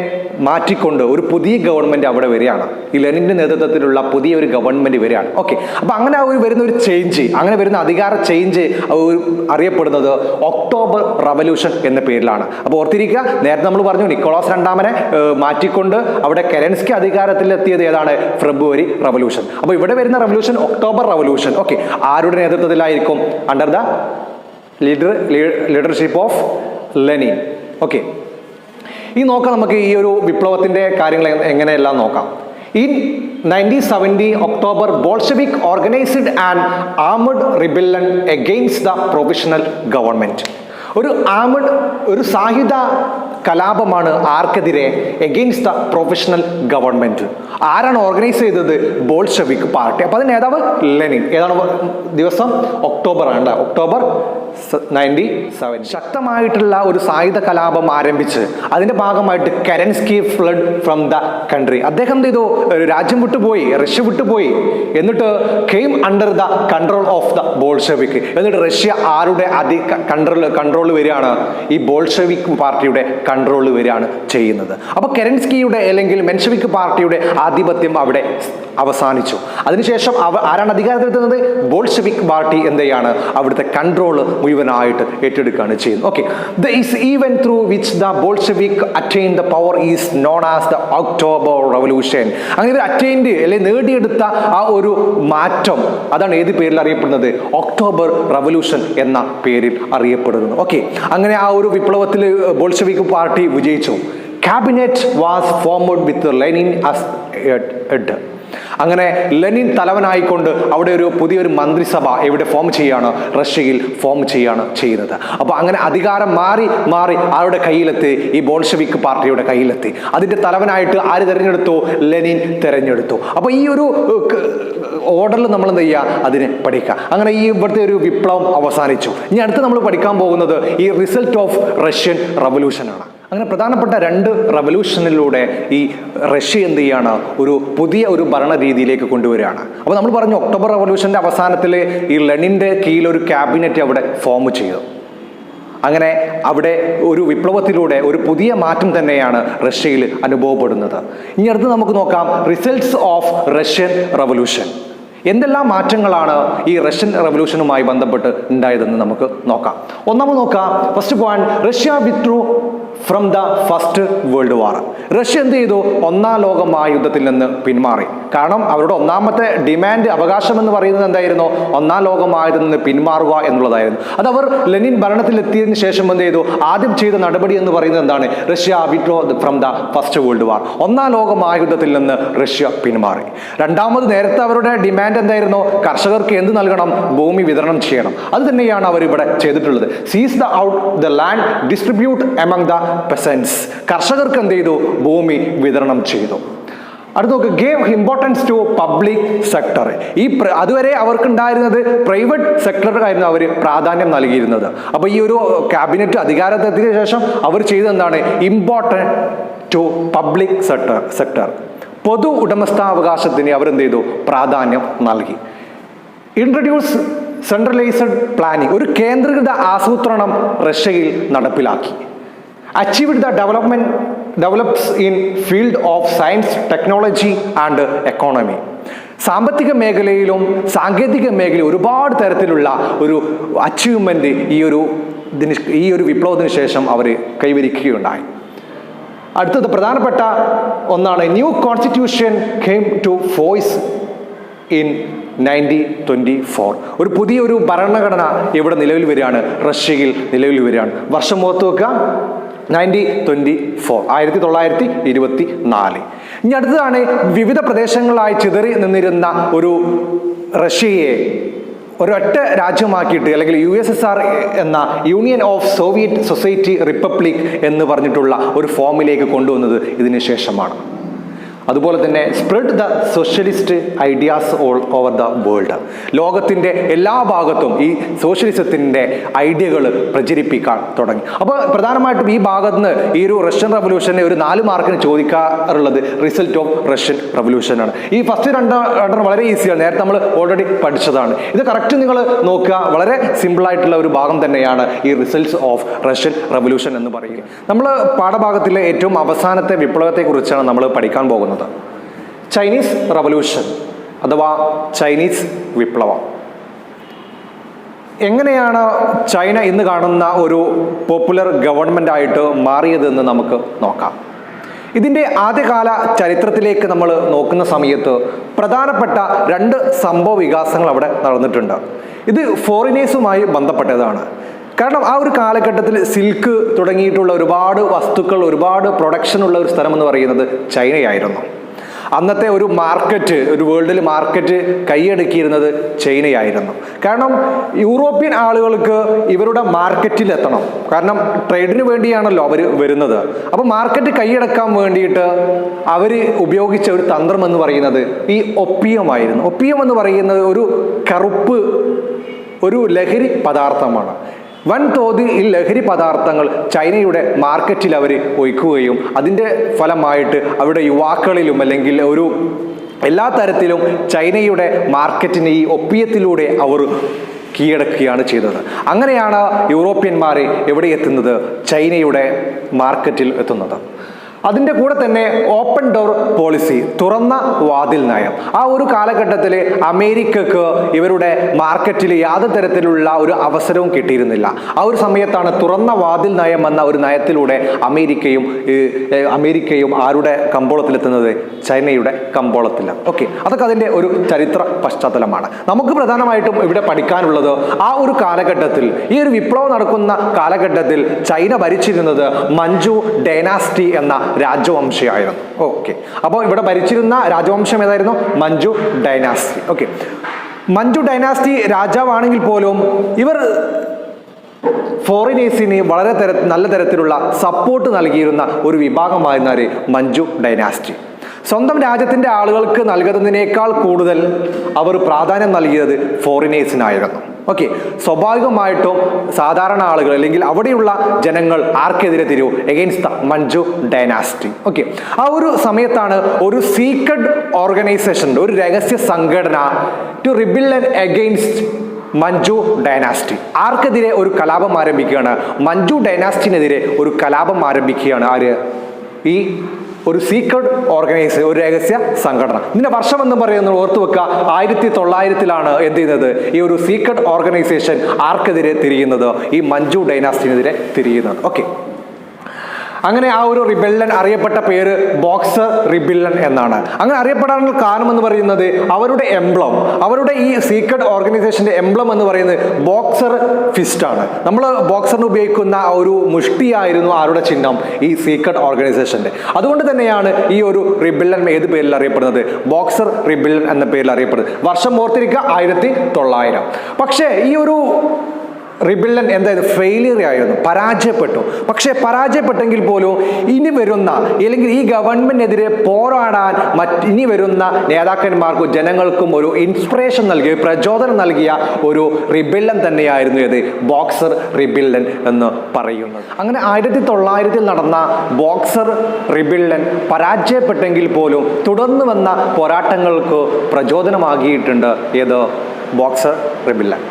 മാറ്റിക്കൊണ്ട് ഒരു പുതിയ ഗവൺമെന്റ് അവിടെ വരികയാണ്. ഈ ലെനിന്റെ നേതൃത്വത്തിലുള്ള പുതിയ ഒരു ഗവൺമെന്റ് വരികയാണ്. ഓക്കെ, അപ്പൊ അങ്ങനെ വരുന്ന ഒരു ചേഞ്ച്, അങ്ങനെ വരുന്ന അധികാര ചേഞ്ച് അറിയപ്പെടുന്നത് ഒക്ടോബർ റവല്യൂഷൻ എന്ന പേരിലാണ്. അപ്പോൾ ഓർത്തിരിക്കുക, നേരത്തെ നമ്മൾ പറഞ്ഞു നിക്കോളാസ് രണ്ടാമനെ മാറ്റിക്കൊണ്ട് അവിടെ കെരൻസ്കി അധികാരത്തിലെത്തിയത് ഏതാണ്? February revolution. അപ്പോൾ ഇവിടെ വരുന്ന റവല്യൂഷൻ ഒക്ടോബർ റവല്യൂഷൻ. ഓക്കെ, ആരുടെ നേതൃത്വത്തിലായിരിക്കും? Under the leadership of Lenin. Okay, ഈ നോക്കാം നമുക്ക് ഈ ഒരു വിപ്ലവത്തിന്റെ കാര്യങ്ങൾ എങ്ങനെയെല്ലാം നോക്കാം. In 1970 October, Bolshevik organised an armed rebellion against the provisional government. ഒരു സായുധ കലാപമാണ് ആർക്കെതിരെ? Against the professional government. ആരാണ് ഓർഗനൈസ് ചെയ്തത്? Bolshevik party. അപ്പൊ അത് നേതാവ് ലെനിൻ. ഏതാണ് ദിവസം? ഒക്ടോബർ ആണ്. ഒക്ടോബർ 1970. ശക്തമായിട്ടുള്ള ഒരു സായുധ കലാപം ആരംഭിച്ച് അതിന്റെ ഭാഗമായിട്ട് Kerensky flood from the country. അദ്ദേഹം എന്ത് ചെയ്തു? രാജ്യം വിട്ടുപോയി, റഷ്യ വിട്ടുപോയി. എന്നിട്ട് came under the control of the Bolshevik. എന്നിട്ട് റഷ്യ ആരുടെ കൺട്രോൾ വരികയാണ്? ഈ ബോൾഷെവിക് പാർട്ടിയുടെ കൺട്രോൾ വരികയാണ് ചെയ്യുന്നത്. അപ്പൊ കെരൻസ്കിയുടെ അല്ലെങ്കിൽ മെൻഷെവിക് പാർട്ടിയുടെ ആധിപത്യം അവിടെ അവസാനിച്ചു. അതിനുശേഷം ആരാണ് അധികാരത്തിലെത്തുന്നത്? ബോൾഷെവിക് പാർട്ടി എന്ത് ചെയ്യാണ്? അവിടുത്തെ കൺട്രോൾ മുഴുവനായിട്ട് ഏറ്റെടുക്കുകയാണ് ചെയ്യുന്നത്. Okay, this event through which the Bolshevik attain the power is known as the October revolution. അങ്ങനെ ഇവർ അറ്റൈൻഡ് അല്ലെങ്കിൽ നേടിയെടുത്ത ആ ഒരു മാറ്റം അതാണ് ഏത് പേരിൽ അറിയപ്പെടുന്നത്? ഒക്ടോബർ റവല്യൂഷൻ എന്ന പേരിൽ അറിയപ്പെടുന്നത്. ഓക്കെ, അങ്ങനെ ആ ഒരു വിപ്ലവത്തിൽ ബോൾഷെവിക് പാർട്ടി വിജയിച്ചു. Cabinet was formed with Lenin as head. അങ്ങനെ ലെനിൻ തലവനായിക്കൊണ്ട് അവിടെ ഒരു പുതിയൊരു മന്ത്രിസഭ എവിടെ ഫോം ചെയ്യാണ്? റഷ്യയിൽ ഫോം ചെയ്യാണ് ചെയ്യുന്നത്. അപ്പോൾ അങ്ങനെ അധികാരം മാറി മാറി ആരുടെ കയ്യിലെത്തി? ഈ ബോൾഷെവിക് പാർട്ടിയുടെ കയ്യിലെത്തി. അതിൻ്റെ തലവനായിട്ട് ആര് തിരഞ്ഞെടുത്തു? ലെനിൻ തിരഞ്ഞെടുത്തു. അപ്പോൾ ഈ ഒരു ഓർഡറിൽ നമ്മൾ എന്ത് ചെയ്യുക? അതിനെ പഠിക്കുക. അങ്ങനെ ഈ ഇവിടുത്തെ ഒരു വിപ്ലവം അവസാനിച്ചു. ഇനി അടുത്ത് നമ്മൾ പഠിക്കാൻ പോകുന്നത് ഈ റിസൾട്ട് ഓഫ് റഷ്യൻ റവല്യൂഷനാണ്. അങ്ങനെ പ്രധാനപ്പെട്ട 2 റവല്യൂഷനിലൂടെ ഈ റഷ്യ എന്ത് ചെയ്യാണ്? ഒരു പുതിയ ഒരു ഭരണരീതിയിലേക്ക് കൊണ്ടുവരികയാണ്. അപ്പോൾ നമ്മൾ പറഞ്ഞു ഒക്ടോബർ റവല്യൂഷൻ്റെ അവസാനത്തിൽ ഈ ലെനിൻ്റെ കീഴിൽ ഒരു ക്യാബിനറ്റ് അവിടെ ഫോം ചെയ്തു. അങ്ങനെ അവിടെ ഒരു വിപ്ലവത്തിലൂടെ ഒരു പുതിയ മാറ്റം തന്നെയാണ് റഷ്യയിൽ അനുഭവപ്പെടുന്നത്. ഇനി അടുത്ത് നമുക്ക് നോക്കാം റിസൾട്ട്സ് ഓഫ് റഷ്യൻ റവല്യൂഷൻ. എന്തെല്ലാം മാറ്റങ്ങളാണ് ഈ റഷ്യൻ റവല്യൂഷനുമായി ബന്ധപ്പെട്ട് ഉണ്ടായതെന്ന് നമുക്ക് നോക്കാം. ഒന്നാമത് നോക്കാം, first point, Russia withdrew from the first world war. റഷ്യ എന്ത് ചെയ്തു? 1-ാം ലോക മഹായുദ്ധത്തിൽ നിന്ന് പിന്മാറി. കാരണം അവരുടെ ഒന്നാമത്തെ ഡിമാൻഡ്, അവകാശം എന്ന് പറയുന്നത് എന്തായിരുന്നു? 1-ാം ലോക മഹായുദ്ധത്തിൽ നിന്ന് പിന്മാറുക എന്നുള്ളതായിരുന്നു. അത് അവർ ലെനിൻ ഭരണത്തിലെത്തിയതിനു ശേഷം എന്ത് ചെയ്തു? ആദ്യം ചെയ്ത നടപടി എന്ന് പറയുന്നത് എന്താണ്? Russia withdrew from the first world war. 1-ാം ലോക മഹായുദ്ധത്തിൽ നിന്ന് റഷ്യ പിന്മാറി. രണ്ടാമത്, നേരത്തെ അവരുടെ ഡിമാൻഡ് എന്തായിരുന്നു? കർഷകർക്ക് എന്ത് നൽകണം? ഭൂമി വിതരണം ചെയ്യണം. അത് തന്നെയാണ് അവർ ഇവിടെ ചെയ്തിട്ടുള്ളത്. Seize the out the land, distribute among the peasants. കർഷകർക്ക് എന്ത് ചെയ്തു? ഭൂമി വിതരണം ചെയ്തു. അടുത്ത നോക്ക്, gave importance to public sector. അതുവരെ അവർക്കുണ്ടായിരുന്നത് പ്രൈവറ്റ് സെക്ടറിനായിരുന്നു അവർ പ്രാധാന്യം നൽകിയിരുന്നത്. അപ്പോൾ ഈ ഒരു ക്യാബിനറ്റ് അധികാരത്തെത്തിയ ശേഷം അവർ ചെയ്തെന്താണ്? Important to public sector. പൊതു ഉടമസ്ഥാവകാശത്തിന് അവരെന്ത് ചെയ്തു? പ്രാധാന്യം നൽകി. Introduce centralised planning. ഒരു കേന്ദ്രീകൃത ആസൂത്രണം റഷ്യയിൽ നടപ്പിലാക്കി. Achieved the develops in field of science, technology and economy. സാമ്പത്തിക മേഖലയിലും സാങ്കേതിക മേഖലയിലും ഒരുപാട് തരത്തിലുള്ള ഒരു അച്ചീവ്മെന്റ് ഈ ഒരു വിപ്ലവത്തിന് ശേഷം അവർ കൈവരിക്കുകയുണ്ടായി. അടുത്തത് പ്രധാനപ്പെട്ട ഒന്നാണ്, new constitution came to force in 1924. ഒരു പുതിയൊരു ഭരണഘടന ഇവിടെ നിലവിൽ വരികയാണ്, റഷ്യയിൽ നിലവിൽ വരികയാണ്. വർഷം ഓർത്ത് വെക്കുക, 1924, 1924. ഇനി അടുത്തതാണ്, വിവിധ പ്രദേശങ്ങളായി ചിതറി നിന്നിരുന്ന ഒരു റഷ്യയെ ഒരൊറ്റ രാജ്യമാക്കിയിട്ട്, അല്ലെങ്കിൽ USSR എന്ന union of Soviet society republic എന്ന് പറഞ്ഞിട്ടുള്ള ഒരു ഫോമിലേക്ക് കൊണ്ടുവന്നത് ഇതിന് ശേഷമാണ്. അതുപോലെ തന്നെ spread the socialist ideas all over the world. ലോകത്തിൻ്റെ എല്ലാ ഭാഗത്തും ഈ സോഷ്യലിസത്തിൻ്റെ ഐഡിയകൾ പ്രചരിപ്പിക്കാൻ തുടങ്ങി. അപ്പോൾ പ്രധാനമായിട്ടും ഈ ഭാഗത്ത് നിന്ന് ഈ ഒരു റഷ്യൻ റവല്യൂഷനെ ഒരു 4 മാർക്കിന് ചോദിക്കാറുള്ളത് റിസൾട്ട് ഓഫ് റഷ്യൻ റവല്യൂഷനാണ്. ഈ ഫസ്റ്റ് രണ്ടെണ്ണം വളരെ ഈസിയാണ്, നേരത്തെ നമ്മൾ ഓൾറെഡി പഠിച്ചതാണ്. ഇത് കറക്റ്റ് നിങ്ങൾ നോക്കുക, വളരെ സിമ്പിളായിട്ടുള്ള ഒരു ഭാഗം തന്നെയാണ് ഈ റിസൾട്ട്സ് ഓഫ് റഷ്യൻ റവല്യൂഷൻ എന്ന് പറയുക. നമ്മൾ പാഠഭാഗത്തിലെ ഏറ്റവും അവസാനത്തെ വിപ്ലവത്തെക്കുറിച്ചാണ് നമ്മൾ പഠിക്കാൻ പോകുന്നത്. ചൈനീസ് റവല്യൂഷൻ അഥവാ ചൈനീസ് വിപ്ലവം. എങ്ങനെയാണ് ചൈന ഇന്ന് കാണുന്ന ഒരു പോപ്പുലർ ഗവൺമെന്റ് ആയിട്ട് മാറിയതെന്ന് നമുക്ക് നോക്കാം. ഇതിൻ്റെ ആദ്യകാല ചരിത്രത്തിലേക്ക് നമ്മൾ നോക്കുന്ന സമയത്ത് പ്രധാനപ്പെട്ട 2 സംഭവ വികാസങ്ങൾ അവിടെ നടന്നിട്ടുണ്ട്. ഇത് ഫോറിനേഴ്സുമായി ബന്ധപ്പെട്ടതാണ്. കാരണം ആ ഒരു കാലഘട്ടത്തിൽ സിൽക്ക് തുടങ്ങിയിട്ടുള്ള ഒരുപാട് വസ്തുക്കൾ, ഒരുപാട് പ്രൊഡക്ഷൻ ഉള്ള ഒരു സ്ഥലം എന്ന് പറയുന്നത് ചൈനയായിരുന്നു. അന്നത്തെ ഒരു മാർക്കറ്റ്, ഒരു വേൾഡിൽ മാർക്കറ്റ് കൈയടക്കിയിരുന്നത് ചൈനയായിരുന്നു. കാരണം യൂറോപ്യൻ ആളുകൾക്ക് ഇവരുടെ മാർക്കറ്റിൽ എത്തണം, കാരണം ട്രേഡിന് വേണ്ടിയാണല്ലോ അവർ വരുന്നത്. അപ്പോൾ മാർക്കറ്റ് കൈയടക്കാൻ വേണ്ടിയിട്ട് അവർ ഉപയോഗിച്ച ഒരു തന്ത്രം എന്ന് പറയുന്നത് ഈ ഒപ്പിയമായിരുന്നു. ഒപ്പിയം എന്ന് പറയുന്നത് ഒരു കറുപ്പ് ഒരു ലഹരി പദാർത്ഥമാണ്. വൻതോതിൽ ഈ ലഹരി പദാർത്ഥങ്ങൾ ചൈനയുടെ മാർക്കറ്റിൽ അവർ ഒഴിക്കുകയും അതിൻ്റെ ഫലമായിട്ട് അവിടെ യുവാക്കളിലും അല്ലെങ്കിൽ ഒരു എല്ലാ തരത്തിലും ചൈനയുടെ മാർക്കറ്റിനെ ഈ ഒപ്പിയത്തിലൂടെ അവർ കീഴടക്കുകയാണ് ചെയ്തത്. അങ്ങനെയാണ് യൂറോപ്യന്മാർ എവിടെ എത്തുന്നത്? ചൈനയുടെ മാർക്കറ്റിൽ എത്തുന്നത്. അതിൻ്റെ കൂടെ തന്നെ ഓപ്പൺ ഡോർ പോളിസി, തുറന്ന വാതിൽ നയം. ആ ഒരു കാലഘട്ടത്തിൽ അമേരിക്കക്ക് ഇവരുടെ മാർക്കറ്റിൽ യാതൊരു തരത്തിലുള്ള ഒരു അവസരവും കിട്ടിയിരുന്നില്ല. ആ ഒരു സമയത്താണ് തുറന്ന വാതിൽ നയം എന്ന ഒരു നയത്തിലൂടെ അമേരിക്കയും ആരുടെ കമ്പോളത്തിലെത്തുന്നത്? ചൈനയുടെ കമ്പോളത്തിലാണ്. ഓക്കെ, അതൊക്കെ അതിൻ്റെ ഒരു ചരിത്ര പശ്ചാത്തലമാണ്. നമുക്ക് പ്രധാനമായിട്ടും ഇവിടെ പഠിക്കാനുള്ളത് ആ ഒരു കാലഘട്ടത്തിൽ, ഈ ഒരു വിപ്ലവം നടക്കുന്ന കാലഘട്ടത്തിൽ ചൈന ഭരിച്ചിരുന്നത് മഞ്ജു ഡൈനാസ്റ്റി എന്ന രാജവംശമായിരുന്നു. ഓക്കെ, അപ്പോൾ ഇവിടെ ഭരിച്ചിരുന്ന രാജവംശം ഏതായിരുന്നു? Manchu dynasty. Okay, Manchu dynasty രാജാവാണെങ്കിൽ പോലും ഇവർ ഫോറിനേഴ്സിന് വളരെ നല്ല തരത്തിലുള്ള സപ്പോർട്ട് നൽകിയിരുന്ന ഒരു വിഭാഗമായിരുന്ന മഞ്ജു ഡൈനാസ്റ്റി. സ്വന്തം രാജ്യത്തിൻ്റെ ആളുകൾക്ക് നൽകുന്നതിനേക്കാൾ കൂടുതൽ അവർ പ്രാധാന്യം നൽകിയത് ഫോറിനേഴ്സിനായിരുന്നു. ഓക്കെ, സ്വാഭാവികമായിട്ടും സാധാരണ ആളുകൾ അല്ലെങ്കിൽ അവിടെയുള്ള ജനങ്ങൾ ആർക്കെതിരെ തിരിയും? Against the Manju dynasty. Okay, ആ ഒരു സമയത്താണ് ഒരു സീക്രട്ട് ഓർഗനൈസേഷൻ, ഒരു രഹസ്യ സംഘടന ടു റിബിൽ എഗെയിൻസ്റ്റ് മഞ്ജു ഡൈനാസ്റ്റി. ആർക്കെതിരെ ഒരു കലാപം ആരംഭിക്കുകയാണ്? മഞ്ജു ഡൈനാസ്റ്റിനെതിരെ ഒരു കലാപം ആരംഭിക്കുകയാണ്. ആര്? ഈ ഒരു സീക്രട്ട് ഓർഗനൈസേഷൻ, ഒരു രഹസ്യ സംഘടന. ഇതിന്റെ വർഷം എന്ന് പറയുന്നത് ഓർത്തു വെക്കുക, 1900-ലാണ് എന്ത് ചെയ്യുന്നത്? ഈ ഒരു സീക്രട്ട് ഓർഗനൈസേഷൻ ആർക്കെതിരെ തിരിയുന്നത്? ഈ മഞ്ജു ഡൈനാസ്റ്റിനെതിരെ തിരിയുന്നത്. ഓക്കെ, അങ്ങനെ ആ ഒരു റിബെല്ലൻ അറിയപ്പെട്ട പേര് ബോക്സർ റിബെല്ലൻ എന്നാണ്. അങ്ങനെ അറിയപ്പെടാനുള്ള കാരണം എന്ന് പറയുന്നത് അവരുടെ എംബ്ലം, അവരുടെ ഈ സീക്രട്ട് ഓർഗനൈസേഷന്റെ എംബ്ലം എന്ന് പറയുന്നത് ബോക്സർ ഫിസ്റ്റ് ആണ്. നമ്മൾ ബോക്സറിന് ഉപയോഗിക്കുന്ന ആ ഒരു മുഷ്ടിയായിരുന്നു ആരുടെ ചിഹ്നം? ഈ സീക്രട്ട് ഓർഗനൈസേഷന്റെ. അതുകൊണ്ട് തന്നെയാണ് ഈ ഒരു റിബെല്ലൻ ഏത് പേരിൽ അറിയപ്പെടുന്നത്? ബോക്സർ റിബെല്ലൻ എന്ന പേരിൽ അറിയപ്പെടുന്നത്. വർഷം ഓർത്തിരിക്കുക, 1900. പക്ഷേ ഈ ഒരു റിബെല്ലൻ എന്തായിരുന്നു? ഫെയിലിയർ ആയിരുന്നു, പരാജയപ്പെട്ടു. പക്ഷേ പരാജയപ്പെട്ടെങ്കിൽ പോലും ഇനി വരുന്ന, അല്ലെങ്കിൽ ഈ ഗവൺമെന്റിനെതിരെ പോരാടാൻ ഇനി വരുന്ന നേതാക്കന്മാർക്കും ജനങ്ങൾക്കും ഒരു ഇൻസ്പിറേഷൻ നൽകിയ, പ്രചോദനം നൽകിയ ഒരു റിബെല്ലൻ തന്നെയായിരുന്നു ഇത് ബോക്സർ റിബെല്ലൻ എന്ന് പറയുന്നത്. അങ്ങനെ 1900 നടന്ന ബോക്സർ റിബെല്ലൻ പരാജയപ്പെട്ടെങ്കിൽ പോലും തുടർന്ന് വന്ന പോരാട്ടങ്ങൾക്ക് പ്രചോദനമാകിയിട്ടുണ്ട് ഏത്? Boxer rebellion.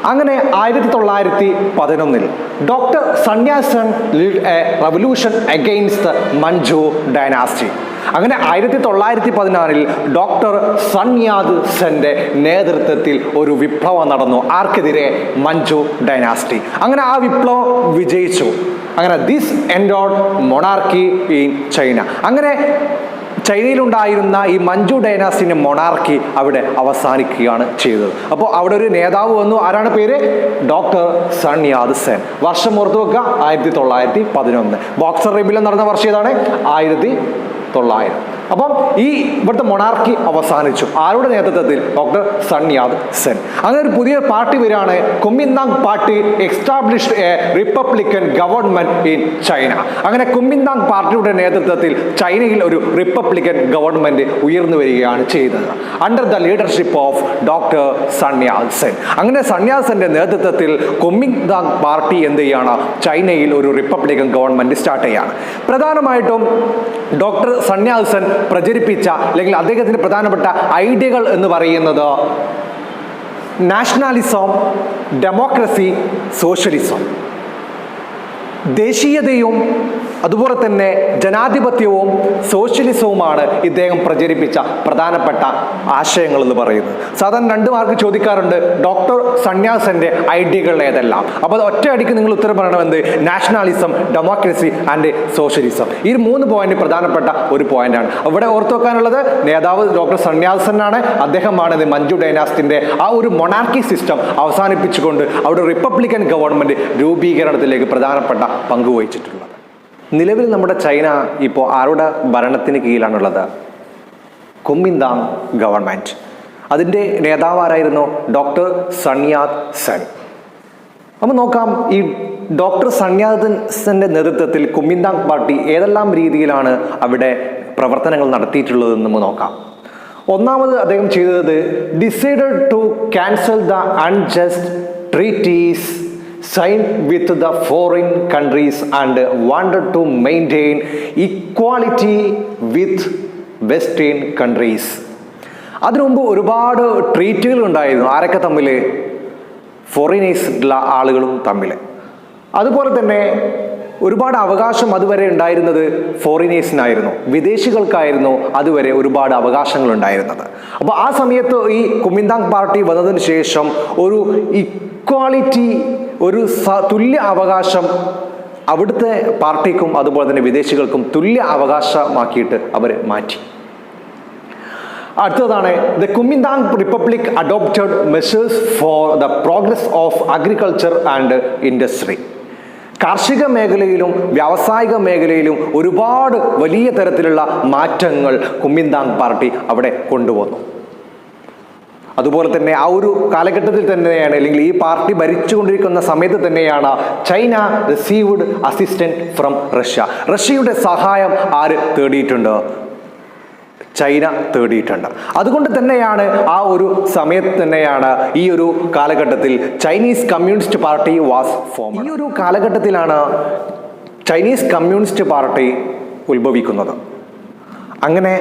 അങ്ങനെ 1911 doctor Sun Yat Sen lead a revolution against Manchu dynasty. അങ്ങനെ 1914 ഡോക്ടർ സൺ യാത് സെന്റെ നേതൃത്വത്തിൽ ഒരു വിപ്ലവം നടന്നു. ആർക്കെതിരെ? മഞ്ജു ഡൈനാസ്റ്റി. അങ്ങനെ ആ വിപ്ലവം വിജയിച്ചു. അങ്ങനെ ദിസ് എൻഡോഡ് മൊണാർക്കി ഇൻ ചൈന. അങ്ങനെ ചൈനയിലുണ്ടായിരുന്ന ഈ മഞ്ജു ഡൈനാസ്റ്റിന്റെ മൊണാർക്കി അവിടെ അവസാനിക്കുകയാണ് ചെയ്തത്. അപ്പോൾ അവിടെ ഒരു നേതാവ് വന്നു. ആരാണ് പേര്? Doctor Sun Yat Sen. വർഷം ഓർത്തു വെക്കുക, 1911. ബോക്സർ റിബെല്ലൻ നടന്ന വർഷം ഏതാണ്? 1900. അപ്പം ഈ ഇവിടുത്തെ മൊണാർക്കി അവസാനിച്ചു. ആരുടെ നേതൃത്വത്തിൽ? Doctor Sun Yat Sen. അങ്ങനെ ഒരു പുതിയ പാർട്ടി വരികയാണ്, Kuomintang party established a republican government in China. അങ്ങനെ കുമിന്താങ് പാർട്ടിയുടെ നേതൃത്വത്തിൽ ചൈനയിൽ ഒരു റിപ്പബ്ലിക്കൻ ഗവൺമെന്റ് ഉയർന്നു വരികയാണ് ചെയ്തത്, under the leadership of doctor Sun Yat Sen. അങ്ങനെ സൺ യാത് സെന്റെ നേതൃത്വത്തിൽ കുമിന്താങ് പാർട്ടി എന്ത് ചെയ്യാണ്? ചൈനയിൽ ഒരു റിപ്പബ്ലിക്കൻ ഗവൺമെന്റ് സ്റ്റാർട്ട് ചെയ്യാണ്. പ്രധാനമായിട്ടും ഡോക്ടർ സൺ യാത് സെൻ പ്രചരിപ്പിച്ച, അല്ലെങ്കിൽ അദ്ദേഹത്തിന്റെ പ്രധാനപ്പെട്ട ഐഡിയകൾ എന്ന് പറയുന്നത് നാഷണലിസം, ഡെമോക്രസി, സോഷ്യലിസം. ദേശീയതയും അതുപോലെ തന്നെ ജനാധിപത്യവും സോഷ്യലിസവുമാണ് ഇദ്ദേഹം പ്രചരിപ്പിച്ച പ്രധാനപ്പെട്ട ആശയങ്ങൾ എന്ന് പറയുന്നത്. സാധാരണ 2 മാർക്ക് ചോദിക്കാറുണ്ട്, ഡോക്ടർ സൺ യാത് സെന്റെ ഐഡിയകൾ ഏതെല്ലാം? അപ്പോൾ ഒറ്റയടിക്ക് നിങ്ങൾ ഉത്തരം പറയണമെന്ത്? Nationalism, democracy and socialism. ഈ 3 പോയിന്റ് പ്രധാനപ്പെട്ട ഒരു പോയിന്റാണ്. അവിടെ ഓർത്തു വെക്കാനുള്ളത് നേതാവ് ഡോക്ടർ സൺ യാത് സെൻ ആണ്. അദ്ദേഹമാണ് മഞ്ജു ഡൈനാസ്റ്റിന്റെ ആ ഒരു മൊണാർക്കി സിസ്റ്റം അവസാനിപ്പിച്ചുകൊണ്ട് അവിടെ റിപ്പബ്ലിക്കൻ ഗവൺമെന്റ് രൂപീകരണത്തിലേക്ക് പ്രധാനപ്പെട്ട പങ്കുവഹിച്ചിട്ടുള്ളത്. നിലവിൽ നമ്മുടെ ചൈന ഇപ്പോൾ ആരുടെ ഭരണത്തിന് കീഴിലാണുള്ളത്? Kuomintang government. അതിൻ്റെ നേതാവാരായിരുന്നു? Doctor Sun Yat Sen. അപ്പോൾ നോക്കാം, ഈ ഡോക്ടർ സൺ യാത് സെന്റെ നേതൃത്വത്തിൽ കുമിന്താങ് പാർട്ടി ഏതെല്ലാം രീതിയിലാണ് അവിടെ പ്രവർത്തനങ്ങൾ നടത്തിയിട്ടുള്ളതെന്ന് നമുക്ക് നോക്കാം. ഒന്നാമത് അദ്ദേഹം ചെയ്തത്, decided to cancel the unjust treaties signed with the foreign countries and wanted to maintain equality with western countries. അതിനു മുമ്പ് ഒരുപാട് ട്രീറ്റുകൾ ഉണ്ടായിരുന്നു. ആരൊക്കെ തമ്മിൽ? ഫോറിനേഴ്സ് ഉള്ള ആളുകളും തമ്മിൽ. അതുപോലെ തന്നെ ഒരുപാട് അവകാശം അതുവരെ ഉണ്ടായിരുന്നത് ഫോറിനേഴ്സിനായിരുന്നു, വിദേശികൾക്കായിരുന്നു അതുവരെ ഒരുപാട് അവകാശങ്ങൾ ഉണ്ടായിരുന്നത്. അപ്പോൾ ആ സമയത്ത് ഈ കുമിന്താങ് പാർട്ടി വന്നതിന് ശേഷം ഒരു ഇക്വാളിറ്റി, ഒരു തുല്യ അവകാശം അവിടുത്തെ പാർട്ടിക്കും അതുപോലെ തന്നെ വിദേശികൾക്കും തുല്യ അവകാശമാക്കിയിട്ട് അവർ മാറ്റി. അടുത്തതാണ് the Kuomintang republic adopted measures for the progress of agriculture and industry. കാർഷിക മേഖലയിലും വ്യാവസായിക മേഖലയിലും ഒരുപാട് വലിയ തരത്തിലുള്ള മാറ്റങ്ങൾ കുമിന്താങ് പാർട്ടി അവിടെ കൊണ്ടുവന്നു. അതുപോലെ തന്നെ ആ ഒരു കാലഘട്ടത്തിൽ തന്നെയാണ്, അല്ലെങ്കിൽ ഈ പാർട്ടി ഭരിച്ചുകൊണ്ടിരിക്കുന്ന സമയത്ത് തന്നെയാണ് China received assistant from Russia. റഷ്യയുടെ സഹായം ആര് തേടിയിട്ടുണ്ട്? ചൈന തേടിയിട്ടുണ്ട്. അതുകൊണ്ട് തന്നെയാണ് ആ ഒരു സമയത്ത് തന്നെയാണ് ഈ ഒരു കാലഘട്ടത്തിൽ Chinese communist party was form. ഈ ഒരു കാലഘട്ടത്തിലാണ് ചൈനീസ് കമ്മ്യൂണിസ്റ്റ് പാർട്ടി ഉത്ഭവിക്കുന്നത്. അങ്ങനെ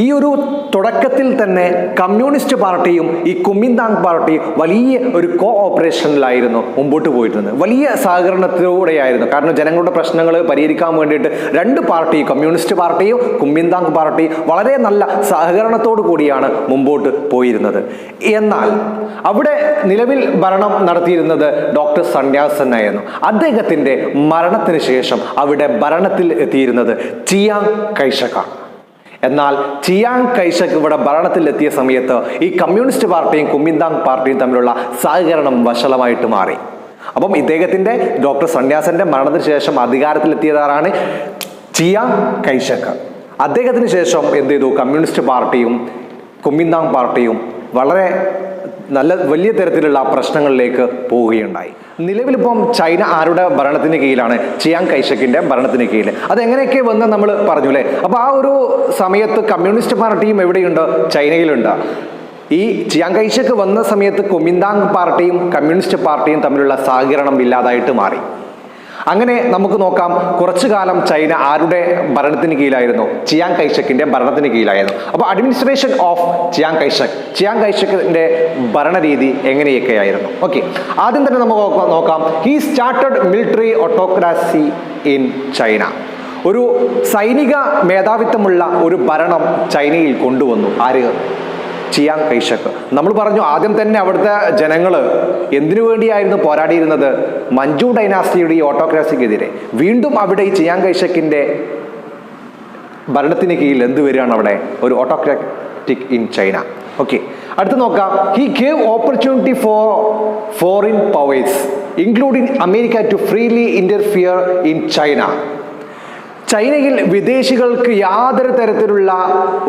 ഈ ഒരു തുടക്കത്തിൽ തന്നെ കമ്മ്യൂണിസ്റ്റ് പാർട്ടിയും ഈ കുമിന്താങ് പാർട്ടിയും വലിയ ഒരു ഓപ്പറേഷനിലായിരുന്നു മുമ്പോട്ട് പോയിരുന്നത്. വലിയ സഹകരണത്തിലൂടെയായിരുന്നു. കാരണം ജനങ്ങളുടെ പ്രശ്നങ്ങൾ പരിഹരിക്കാൻ വേണ്ടിയിട്ട് രണ്ട് പാർട്ടി, കമ്മ്യൂണിസ്റ്റ് പാർട്ടിയും കുമിന്താങ് പാർട്ടിയും വളരെ നല്ല സഹകരണത്തോടു കൂടിയാണ് മുമ്പോട്ട് പോയിരുന്നത്. എന്നാൽ അവിടെ നിലവിൽ ഭരണം നടത്തിയിരുന്നത് ഡോക്ടർ സന്യാസൻ ആയിരുന്നു. അദ്ദേഹത്തിൻ്റെ മരണത്തിന് ശേഷം അവിടെ ഭരണത്തിൽ എത്തിയിരുന്നത് ചിയാങ് കൈഷക്കാണ്. എന്നാൽ ചിയാങ് കൈഷക് ഇവിടെ ഭരണത്തിലെത്തിയ സമയത്ത് ഈ കമ്മ്യൂണിസ്റ്റ് പാർട്ടിയും കുമിന്താങ് പാർട്ടിയും തമ്മിലുള്ള സഹകരണം വഷളമായിട്ട് മാറി. അപ്പം ഇദ്ദേഹത്തിൻ്റെ ഡോക്ടർ സന്യാസന്റെ മരണത്തിന് ശേഷം അധികാരത്തിലെത്തിയതാണ് ചിയാങ് കൈഷക്. അദ്ദേഹത്തിന് ശേഷം എന്ത് ചെയ്തു? കമ്മ്യൂണിസ്റ്റ് പാർട്ടിയും കുമിന്താങ് പാർട്ടിയും വളരെ വലിയ തരത്തിലുള്ള പ്രശ്നങ്ങളിലേക്ക് പോവുകയുണ്ടായി. നിലവിലിപ്പം ചൈന ആരുടെ ഭരണത്തിന് കീഴിലാണ്? ചിയാങ് കൈഷക്കിന്റെ ഭരണത്തിന് കീഴിൽ. അതെങ്ങനെയൊക്കെ വന്ന് നമ്മൾ പറഞ്ഞു അല്ലേ? അപ്പോൾ ആ ഒരു സമയത്ത് കമ്മ്യൂണിസ്റ്റ് പാർട്ടിയും എവിടെയുണ്ട്? ചൈനയിലുണ്ട്. ഈ ചിയാങ് കൈഷക്ക് വന്ന സമയത്ത് കുമിന്താങ് പാർട്ടിയും കമ്മ്യൂണിസ്റ്റ് പാർട്ടിയും തമ്മിലുള്ള സഹകരണം ഇല്ലാതായിട്ട് മാറി. അങ്ങനെ നമുക്ക് നോക്കാം, കുറച്ചു കാലം ചൈന ആരുടെ ഭരണത്തിന് കീഴിലായിരുന്നു? ചിയാങ് കൈഷക്കിന്റെ ഭരണത്തിന് കീഴിലായിരുന്നു. അപ്പോൾ അഡ്മിനിസ്ട്രേഷൻ ഓഫ് ചിയാങ് കൈഷക്കിന്റെ ഭരണരീതി എങ്ങനെയൊക്കെയായിരുന്നു? ഓക്കെ, ആദ്യം തന്നെ നമുക്ക് നോക്കാം. He started military autocracy in China. ഒരു സൈനിക മേധാവിത്വമുള്ള ഒരു ഭരണം ചൈനയിൽ കൊണ്ടുവന്നു. ആര്? Chiang Kaishek. നമ്മൾ പറഞ്ഞു ആദ്യം തന്നെ അവിടുത്തെ ജനങ്ങൾ എന്തിനു വേണ്ടിയായിരുന്നു പോരാടിയിരുന്നത്? മഞ്ചു ഡൈനാസ്റ്റിയുടെ ഈ ഓട്ടോക്രാസിക്കെതിരെ. വീണ്ടും അവിടെ ഈ ചിയാങ് കൈഷക്കിന്റെ ഭരണത്തിന് കീഴിൽ എന്ത് വരികയാണ്? അവിടെ ഒരു ഓട്ടോക്രാറ്റിക് ഇൻ ചൈന. ഓക്കെ, അടുത്ത് നോക്കാം. He gave opportunity for foreign powers including America to freely interfere in China. ചൈനയിൽ വിദേശികൾക്ക് യാതൊരു തരത്തിലുള്ള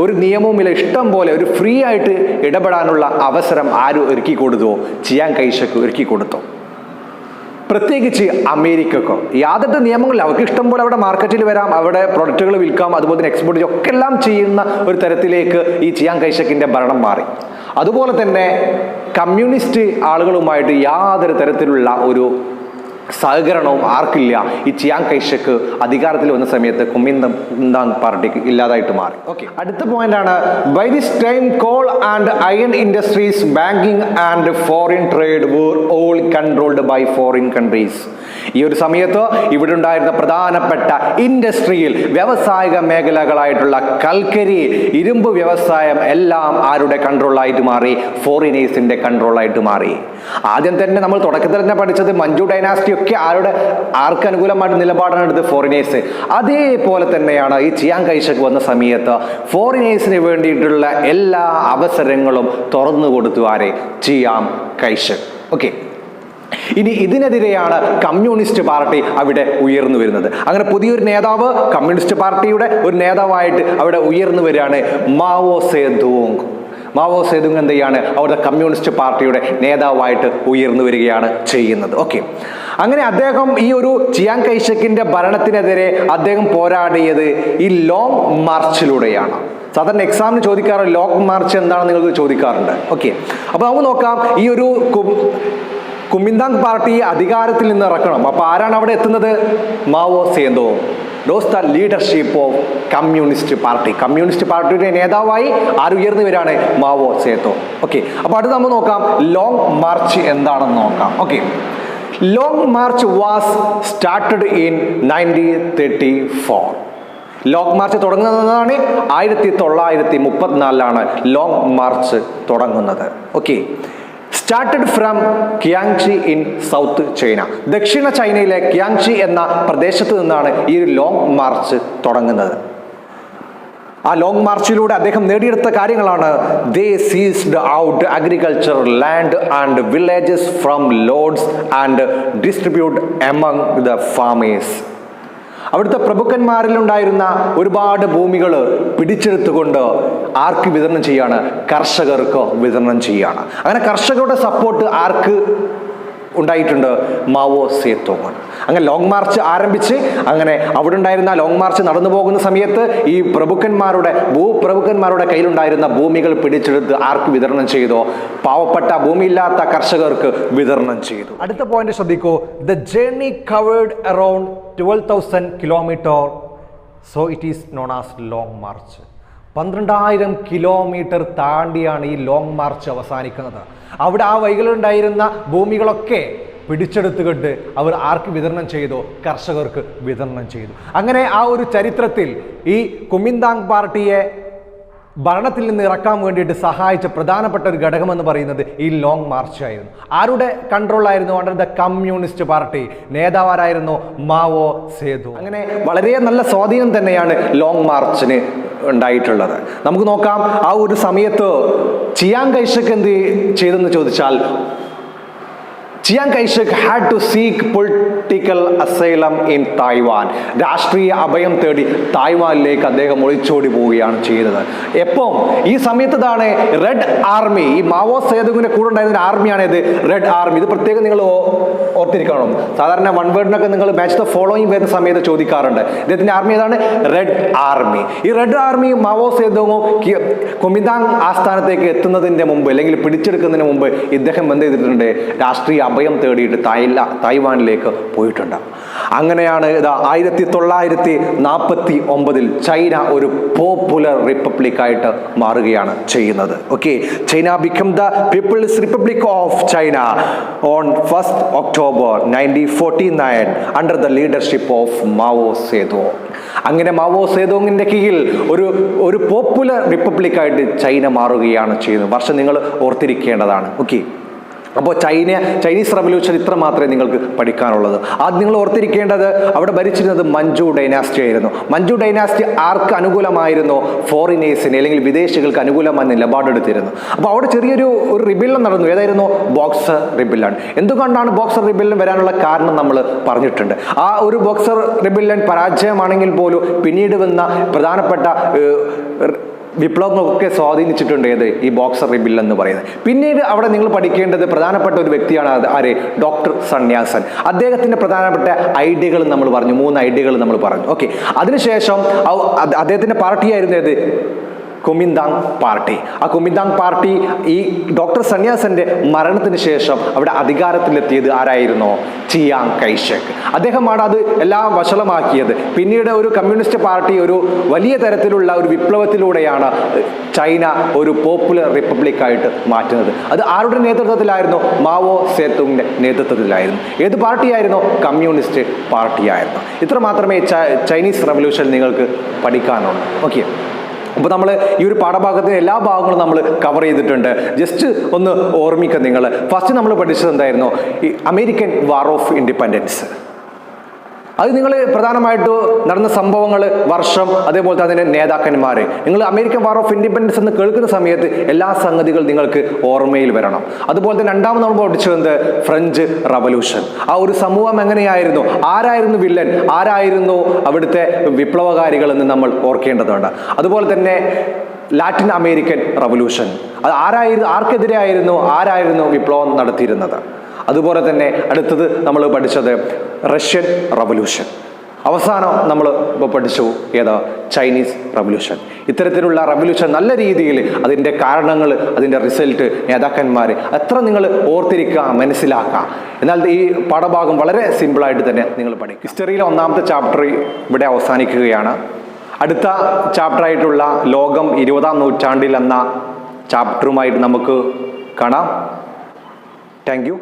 ഒരു നിയമവുമില്ല, ഇഷ്ടം പോലെ ഒരു ഫ്രീ ആയിട്ട് ഇടപെടാനുള്ള അവസരം ആര് ഒരുക്കി കൊടുത്തോ? ചിയാങ് കൈഷക് ഒരുക്കി കൊടുത്തു. പ്രത്യേകിച്ച് അമേരിക്കക്കോ യാതൊരു നിയമങ്ങളില്ല. അവർക്ക് ഇഷ്ടം പോലെ അവിടെ മാർക്കറ്റിൽ വരാം, അവിടെ പ്രൊഡക്റ്റുകൾ വിൽക്കാം, അതുപോലെ തന്നെ എക്സ്പോർട്ട് ഒക്കെ എല്ലാം ചെയ്യുന്ന ഒരു തരത്തിലേക്ക് ഈ ചിയാങ് കൈഷക്കിന്റെ ഭരണം മാറി. അതുപോലെ തന്നെ കമ്മ്യൂണിസ്റ്റ് ആളുകളുമായിട്ട് യാതൊരു തരത്തിലുള്ള ഒരു സഹകരണവും ആർക്കില്ല. ഈ ചിയാങ് കൈഷക്ക് അധികാരത്തിൽ വന്ന സമയത്ത് കുമിന്താങ് പാർട്ടിക്ക് ഇല്ലാതായിട്ട് മാറി. ഓക്കെ, അടുത്ത പോയിന്റാണ്. By this time coal and iron industries, banking and foreign trade were all controlled by foreign countries. ഈ ഒരു സമയത്ത് ഇവിടെ ഉണ്ടായിരുന്ന പ്രധാനപ്പെട്ട ഇൻഡസ്ട്രിയിൽ വ്യവസായിക മേഖലകളായിട്ടുള്ള കൽക്കരി, ഇരുമ്പ് വ്യവസായം എല്ലാം ആരുടെ കൺട്രോളായിട്ട് മാറി? ഫോറിനേഴ്സിന്റെ കൺട്രോളായിട്ട് മാറി. ആദ്യം തന്നെ നമ്മൾ തുടക്കത്തിൽ തന്നെ പഠിച്ചത് മഞ്ചു ഡൈനാസ്റ്റി ഒക്കെ ആർക്ക് അനുകൂലമായിട്ട് നിലപാടാണ് എടുത്തത്? ഫോറിനേഴ്സ്. അതേപോലെ തന്നെയാണ് ഈ ചിയാങ് കൈഷക് വന്ന സമയത്ത് ഫോറിനേഴ്സിന് വേണ്ടിയിട്ടുള്ള എല്ലാ അവസരങ്ങളും തുറന്നു കൊടുത്തു. ആരെ? ചിയാങ് കൈഷക്. ഓക്കെ, ഇനി ഇതിനെതിരെയാണ് കമ്മ്യൂണിസ്റ്റ് പാർട്ടി അവിടെ ഉയർന്നു വരുന്നത്. അങ്ങനെ പുതിയൊരു നേതാവ് കമ്മ്യൂണിസ്റ്റ് പാർട്ടിയുടെ ഒരു നേതാവായിട്ട് അവിടെ ഉയർന്നു വരികയാണ് മാവോ സേതുങ്. മാവോ സേതുങ് എന്ത് ചെയ്യാണ്? അവരുടെ കമ്മ്യൂണിസ്റ്റ് പാർട്ടിയുടെ നേതാവായിട്ട് ഉയർന്നു വരികയാണ് ചെയ്യുന്നത്. ഓക്കെ, അങ്ങനെ അദ്ദേഹം ഈ ഒരു ചിയാങ് കൈഷക്കിന്റെ ഭരണത്തിനെതിരെ അദ്ദേഹം പോരാടിയത് ഈ ലോങ് മാർച്ചിലൂടെയാണ്. സാധാരണ എക്സാമിന് ചോദിക്കാറ് ലോങ് മാർച്ച് എന്താണെന്ന് നിങ്ങൾക്ക് ചോദിക്കാറുണ്ട്. ഓക്കെ, അപ്പോൾ നമുക്ക് നോക്കാം. ഈ ഒരു കുമിന്താങ് പാർട്ടി അധികാരത്തിൽ നിന്ന് ഇറക്കണം. അപ്പൊ ആരാണ് അവിടെ എത്തുന്നത്? Mao Zedong. Does the leadership of communist party. Communist പാർട്ടിയുടെ നേതാവായി ആര് ഉയർന്നു വരികയാണ്? Mao Zedong. ഓക്കെ, അപ്പൊ അടുത്ത് നമ്മൾ നോക്കാം ലോങ് മാർച്ച് എന്താണെന്ന് നോക്കാം. Okay, long march was started in 1934. Long march തുടങ്ങുന്നതാണ് 1934 ലോങ് മാർച്ച് തുടങ്ങുന്നത്. Okay, started from Kiangsi in south China. ദക്ഷിണ ചൈനയിലെ ക്യാങ്ഷി എന്ന പ്രദേശത്ത് നിന്നാണ് ഈ ഒരു ലോങ് മാർച്ച് തുടങ്ങുന്നത്. ആ ലോങ് മാർച്ചിലൂടെ അദ്ദേഹം നേടിയെടുത്ത കാര്യങ്ങളാണ്: they seized out agriculture land and villages from lords and distribute among the farmers. അവിടുത്തെ പ്രഭുക്കന്മാരിലുണ്ടായിരുന്ന ഒരുപാട് ഭൂമികൾ പിടിച്ചെടുത്തുകൊണ്ട് ആർക്ക് വിതരണം ചെയ്യാണ്? കർഷകർക്ക് വിതരണം ചെയ്യാണ്. അങ്ങനെ കർഷകരുടെ സപ്പോർട്ട് ആർക്ക് ഉണ്ടായിട്ടുണ്ട്? മാവോ സേതോങ്. അങ്ങനെ ലോങ് മാർച്ച് ആരംഭിച്ച് അങ്ങനെ അവിടെ ഉണ്ടായിരുന്ന ലോങ് മാർച്ച് നടന്നു പോകുന്ന സമയത്ത് ഈ ഭൂപ്രഭുക്കന്മാരുടെ കയ്യിലുണ്ടായിരുന്ന ഭൂമികൾ പിടിച്ചെടുത്ത് ആർക്ക് വിതരണം ചെയ്തോ? പാവപ്പെട്ട ഭൂമിയില്ലാത്ത കർഷകർക്ക് വിതരണം ചെയ്തു. അടുത്ത പോയിന്റ് ശ്രദ്ധിക്കൂ. The journey covered around 12,000 kilometre, so it is known as long march. 12,000 kilometre താണ്ടിയാണ് ഈ ലോങ് മാർച്ച് അവസാനിക്കുന്നത്. അവിടെ ആ വഴികളിലുണ്ടായിരുന്ന ഭൂമികളൊക്കെ പിടിച്ചെടുത്തുകൊണ്ട് അവർ ആർക്ക് വിതരണം ചെയ്തു? കർഷകർക്ക് വിതരണം ചെയ്തു. അങ്ങനെ ആ ഒരു ചരിത്രത്തിൽ ഈ കുമിന്താങ് പാർട്ടിയെ ഭരണത്തിൽ നിന്ന് ഇറക്കാൻ വേണ്ടിയിട്ട് സഹായിച്ച പ്രധാനപ്പെട്ട ഒരു ഘടകമെന്ന് പറയുന്നത് ഈ ലോങ് മാർച്ച് ആയിരുന്നു. ആരുടെ കൺട്രോളായിരുന്നു? Under the communist party. നേതാവാരായിരുന്നു? മാവോ സേതു. അങ്ങനെ വളരെ നല്ല സ്വാധീനം തന്നെയാണ് ലോങ് മാർച്ചിന് ഉണ്ടായിട്ടുള്ളത്. നമുക്ക് നോക്കാം, ആ ഒരു സമയത്ത് ചിയാങ് കൈഷക് എന്ത് ചെയ്തെന്ന് ചോദിച്ചാൽ, Chiang Kai-shek had to seek political asylum in Taiwan. രാഷ്ട്രീയ അഭയം തേടി തായ്വാനിലേക്ക് അദ്ദേഹം ഒളിച്ചോടി പോവുകയാണ് ചെയ്തത്. എപ്പം? ഈ സമയത്താണ് റെഡ് ആർമി, ഈ മാവോ സേതുവിന്റെ കൂടെ ഉണ്ടായിരുന്ന ആർമിയാണ് ഇത് റെഡ് ആർമി. ഇത് പ്രത്യേകം നിങ്ങൾ ഓർത്തിരിക്കണം. സാധാരണ വൺ വേർഡിനൊക്കെ നിങ്ങൾ മാച്ച് ദ ഫോളോയിങ് വരുന്ന സമയത്ത് ചോദിക്കാറുണ്ട്. ഇദ്ദേഹത്തിന്റെ ആർമി ഏതാണ്? Red army. ഈ റെഡ് ആർമി മാവോ സേതുവും കുമിന്താങ് ആസ്ഥാനത്തേക്ക് എത്തുന്നതിന്റെ മുമ്പ് അല്ലെങ്കിൽ പിടിച്ചെടുക്കുന്നതിന് മുമ്പ് ഇദ്ദേഹം എന്ത് ചെയ്തിട്ടുണ്ട്? രാഷ്ട്രീയ അഭയം തേടിയിട്ട് തായ്വാനിലേക്ക് പോയിട്ടുണ്ട്. അങ്ങനെയാണ് 1949 ചൈന ഒരു പോപ്പുലർ റിപ്പബ്ലിക് ആയിട്ട് മാറുകയാണ് ചെയ്യുന്നത്. Okay, China become the people's republic of China on 1 October 1949 under the leadership of Mao Zedong. അങ്ങനെ മാവോ സേതുങ്ങിന്റെ കീഴിൽ ഒരു പോപ്പുലർ റിപ്പബ്ലിക് ആയിട്ട് ചൈന മാറുകയാണ് ചെയ്യുന്നത്. വർഷം നിങ്ങൾ ഓർത്തിരിക്കേണ്ടതാണ്. ഓക്കെ, അപ്പോൾ ചൈനീസ് റവല്യൂഷൻ ഇത്ര മാത്രമേ നിങ്ങൾക്ക് പഠിക്കാനുള്ളത്. ആദ്യം നിങ്ങൾ ഓർത്തിരിക്കേണ്ടത്, അവിടെ ഭരിച്ചിരുന്നത് മഞ്ജു ഡൈനാസ്റ്റി ആയിരുന്നു. മഞ്ജു ഡൈനാസ്റ്റി ആർക്ക് അനുകൂലമായിരുന്നു? ഫോറിനേഴ്സിന് അല്ലെങ്കിൽ വിദേശികൾക്ക് അനുകൂലമായി നിലപാടെടുത്തിരുന്നു. അപ്പോൾ അവിടെ ചെറിയൊരു റിബില്ലൻ നടന്നു. ഏതായിരുന്നു? ബോക്സർ റിബില്ലൻ. എന്തുകൊണ്ടാണ് ബോക്സർ റിബില്ലൻ വരാനുള്ള കാരണം നമ്മൾ പറഞ്ഞിട്ടുണ്ട്. ആ ഒരു ബോക്സർ റിബില്ലൻ പരാജയമാണെങ്കിൽ പോലും പിന്നീട് വന്ന പ്രധാനപ്പെട്ട വിപ്ലവങ്ങളൊക്കെ സ്വാധീനിച്ചിട്ടുണ്ട്. ഏത്? ഈ ബോക്സർ റിബില്ലൻ എന്ന് പറയുന്നത്. പിന്നീട് അവിടെ നിങ്ങൾ പഠിക്കേണ്ടത് പ്രധാനപ്പെട്ട ഒരു വ്യക്തിയാണ്. ആര്? ഡോക്ടർ സന്യാസൻ. അദ്ദേഹത്തിന്റെ പ്രധാനപ്പെട്ട ഐഡിയകൾ നമ്മൾ പറഞ്ഞു. 3 ഐഡിയകൾ നമ്മൾ പറഞ്ഞു. ഓക്കെ, അതിനുശേഷം അദ്ദേഹത്തിന്റെ പാർട്ടിയായിരുന്നു ഏത്? Kuomintang party. ആ കുമിന്താങ് പാർട്ടി ഈ ഡോക്ടർ സന്യാസന്റെ മരണത്തിന് ശേഷം അവിടെ അധികാരത്തിലെത്തിയത് ആരായിരുന്നോ? ചിയാങ് കൈഷക്. അദ്ദേഹമാണ് അത് എല്ലാം വഷളമാക്കിയത്. പിന്നീട് ഒരു കമ്മ്യൂണിസ്റ്റ് പാർട്ടി ഒരു വലിയ തരത്തിലുള്ള ഒരു വിപ്ലവത്തിലൂടെയാണ് ചൈന ഒരു പോപ്പുലർ റിപ്പബ്ലിക് ആയിട്ട് മാറ്റുന്നത്. അത് ആരുടെ നേതൃത്വത്തിലായിരുന്നു? മാവോ സേതുങ്ങിന്റെ നേതൃത്വത്തിലായിരുന്നു. ഏത് പാർട്ടിയായിരുന്നു? കമ്മ്യൂണിസ്റ്റ് പാർട്ടിയായിരുന്നു. ഇത്ര മാത്രമേ ചൈനീസ് റവല്യൂഷൻ നിങ്ങൾക്ക് പഠിക്കാനുള്ളൂ. ഓക്കെ, അപ്പോൾ നമ്മൾ ഈ ഒരു പാഠഭാഗത്തിന് എല്ലാ ഭാഗങ്ങളും നമ്മൾ കവർ ചെയ്തിട്ടുണ്ട്. ജസ്റ്റ് ഒന്ന് ഓർമ്മിക്കുക നിങ്ങൾ. ഫസ്റ്റ് നമ്മൾ പഠിച്ചത് എന്തായിരുന്നു? ഈ അമേരിക്കൻ വാർ ഓഫ് ഇൻഡിപെൻഡൻസ്. അത് നിങ്ങൾ പ്രധാനമായിട്ട് നടന്ന സംഭവങ്ങൾ, വർഷം, അതേപോലെ അതിൻ്റെ നേതാക്കന്മാർ. നിങ്ങൾ അമേരിക്കൻ വാർ ഓഫ് ഇൻഡിപെൻഡൻസ് എന്ന് കേൾക്കുന്ന സമയത്ത് എല്ലാ സംഗതികളും നിങ്ങൾക്ക് ഓർമ്മയിൽ വരണം. അതുപോലെ തന്നെ രണ്ടാമത് നമ്മൾ പഠിച്ചത് ഫ്രഞ്ച് റവല്യൂഷൻ. ആ ഒരു സമൂഹം എങ്ങനെയായിരുന്നു? ആരായിരുന്നു വില്ലൻ? ആരായിരുന്നു അവിടുത്തെ വിപ്ലവകാരികൾ എന്ന് നമ്മൾ ഓർക്കേണ്ടതുണ്ട്. അതുപോലെ തന്നെ ലാറ്റിൻ അമേരിക്കൻ റവല്യൂഷൻ. അത് ആരായിരുന്നു വിപ്ലവം നടത്തിയിരുന്നത്? അതുപോലെ തന്നെ അടുത്തത് നമ്മൾ പഠിച്ചത് റഷ്യൻ റവല്യൂഷൻ. അവസാനം നമ്മൾ ഇപ്പോൾ പഠിച്ചു ഏതാ? Chinese revolution. ഇത്തരത്തിലുള്ള റവല്യൂഷൻ നല്ല രീതിയിൽ അതിൻ്റെ കാരണങ്ങൾ, അതിൻ്റെ റിസൾട്ട്, നേതാക്കന്മാർ എത്ര നിങ്ങൾ ഓർത്തിരിക്കുക, മനസ്സിലാക്കുക. എന്നാൽ ഈ പാഠഭാഗം വളരെ സിമ്പിളായിട്ട് തന്നെ നിങ്ങൾ പഠിക്കും. ഹിസ്റ്ററിയിലെ 1ാമത്തെ ചാപ്റ്റർ ഇവിടെ അവസാനിക്കുകയാണ്. അടുത്ത ചാപ്റ്ററായിട്ടുള്ള ലോകം 20ാം നൂറ്റാണ്ടിൽ എന്ന ചാപ്റ്ററുമായിട്ട് നമുക്ക് കാണാം. Thank you.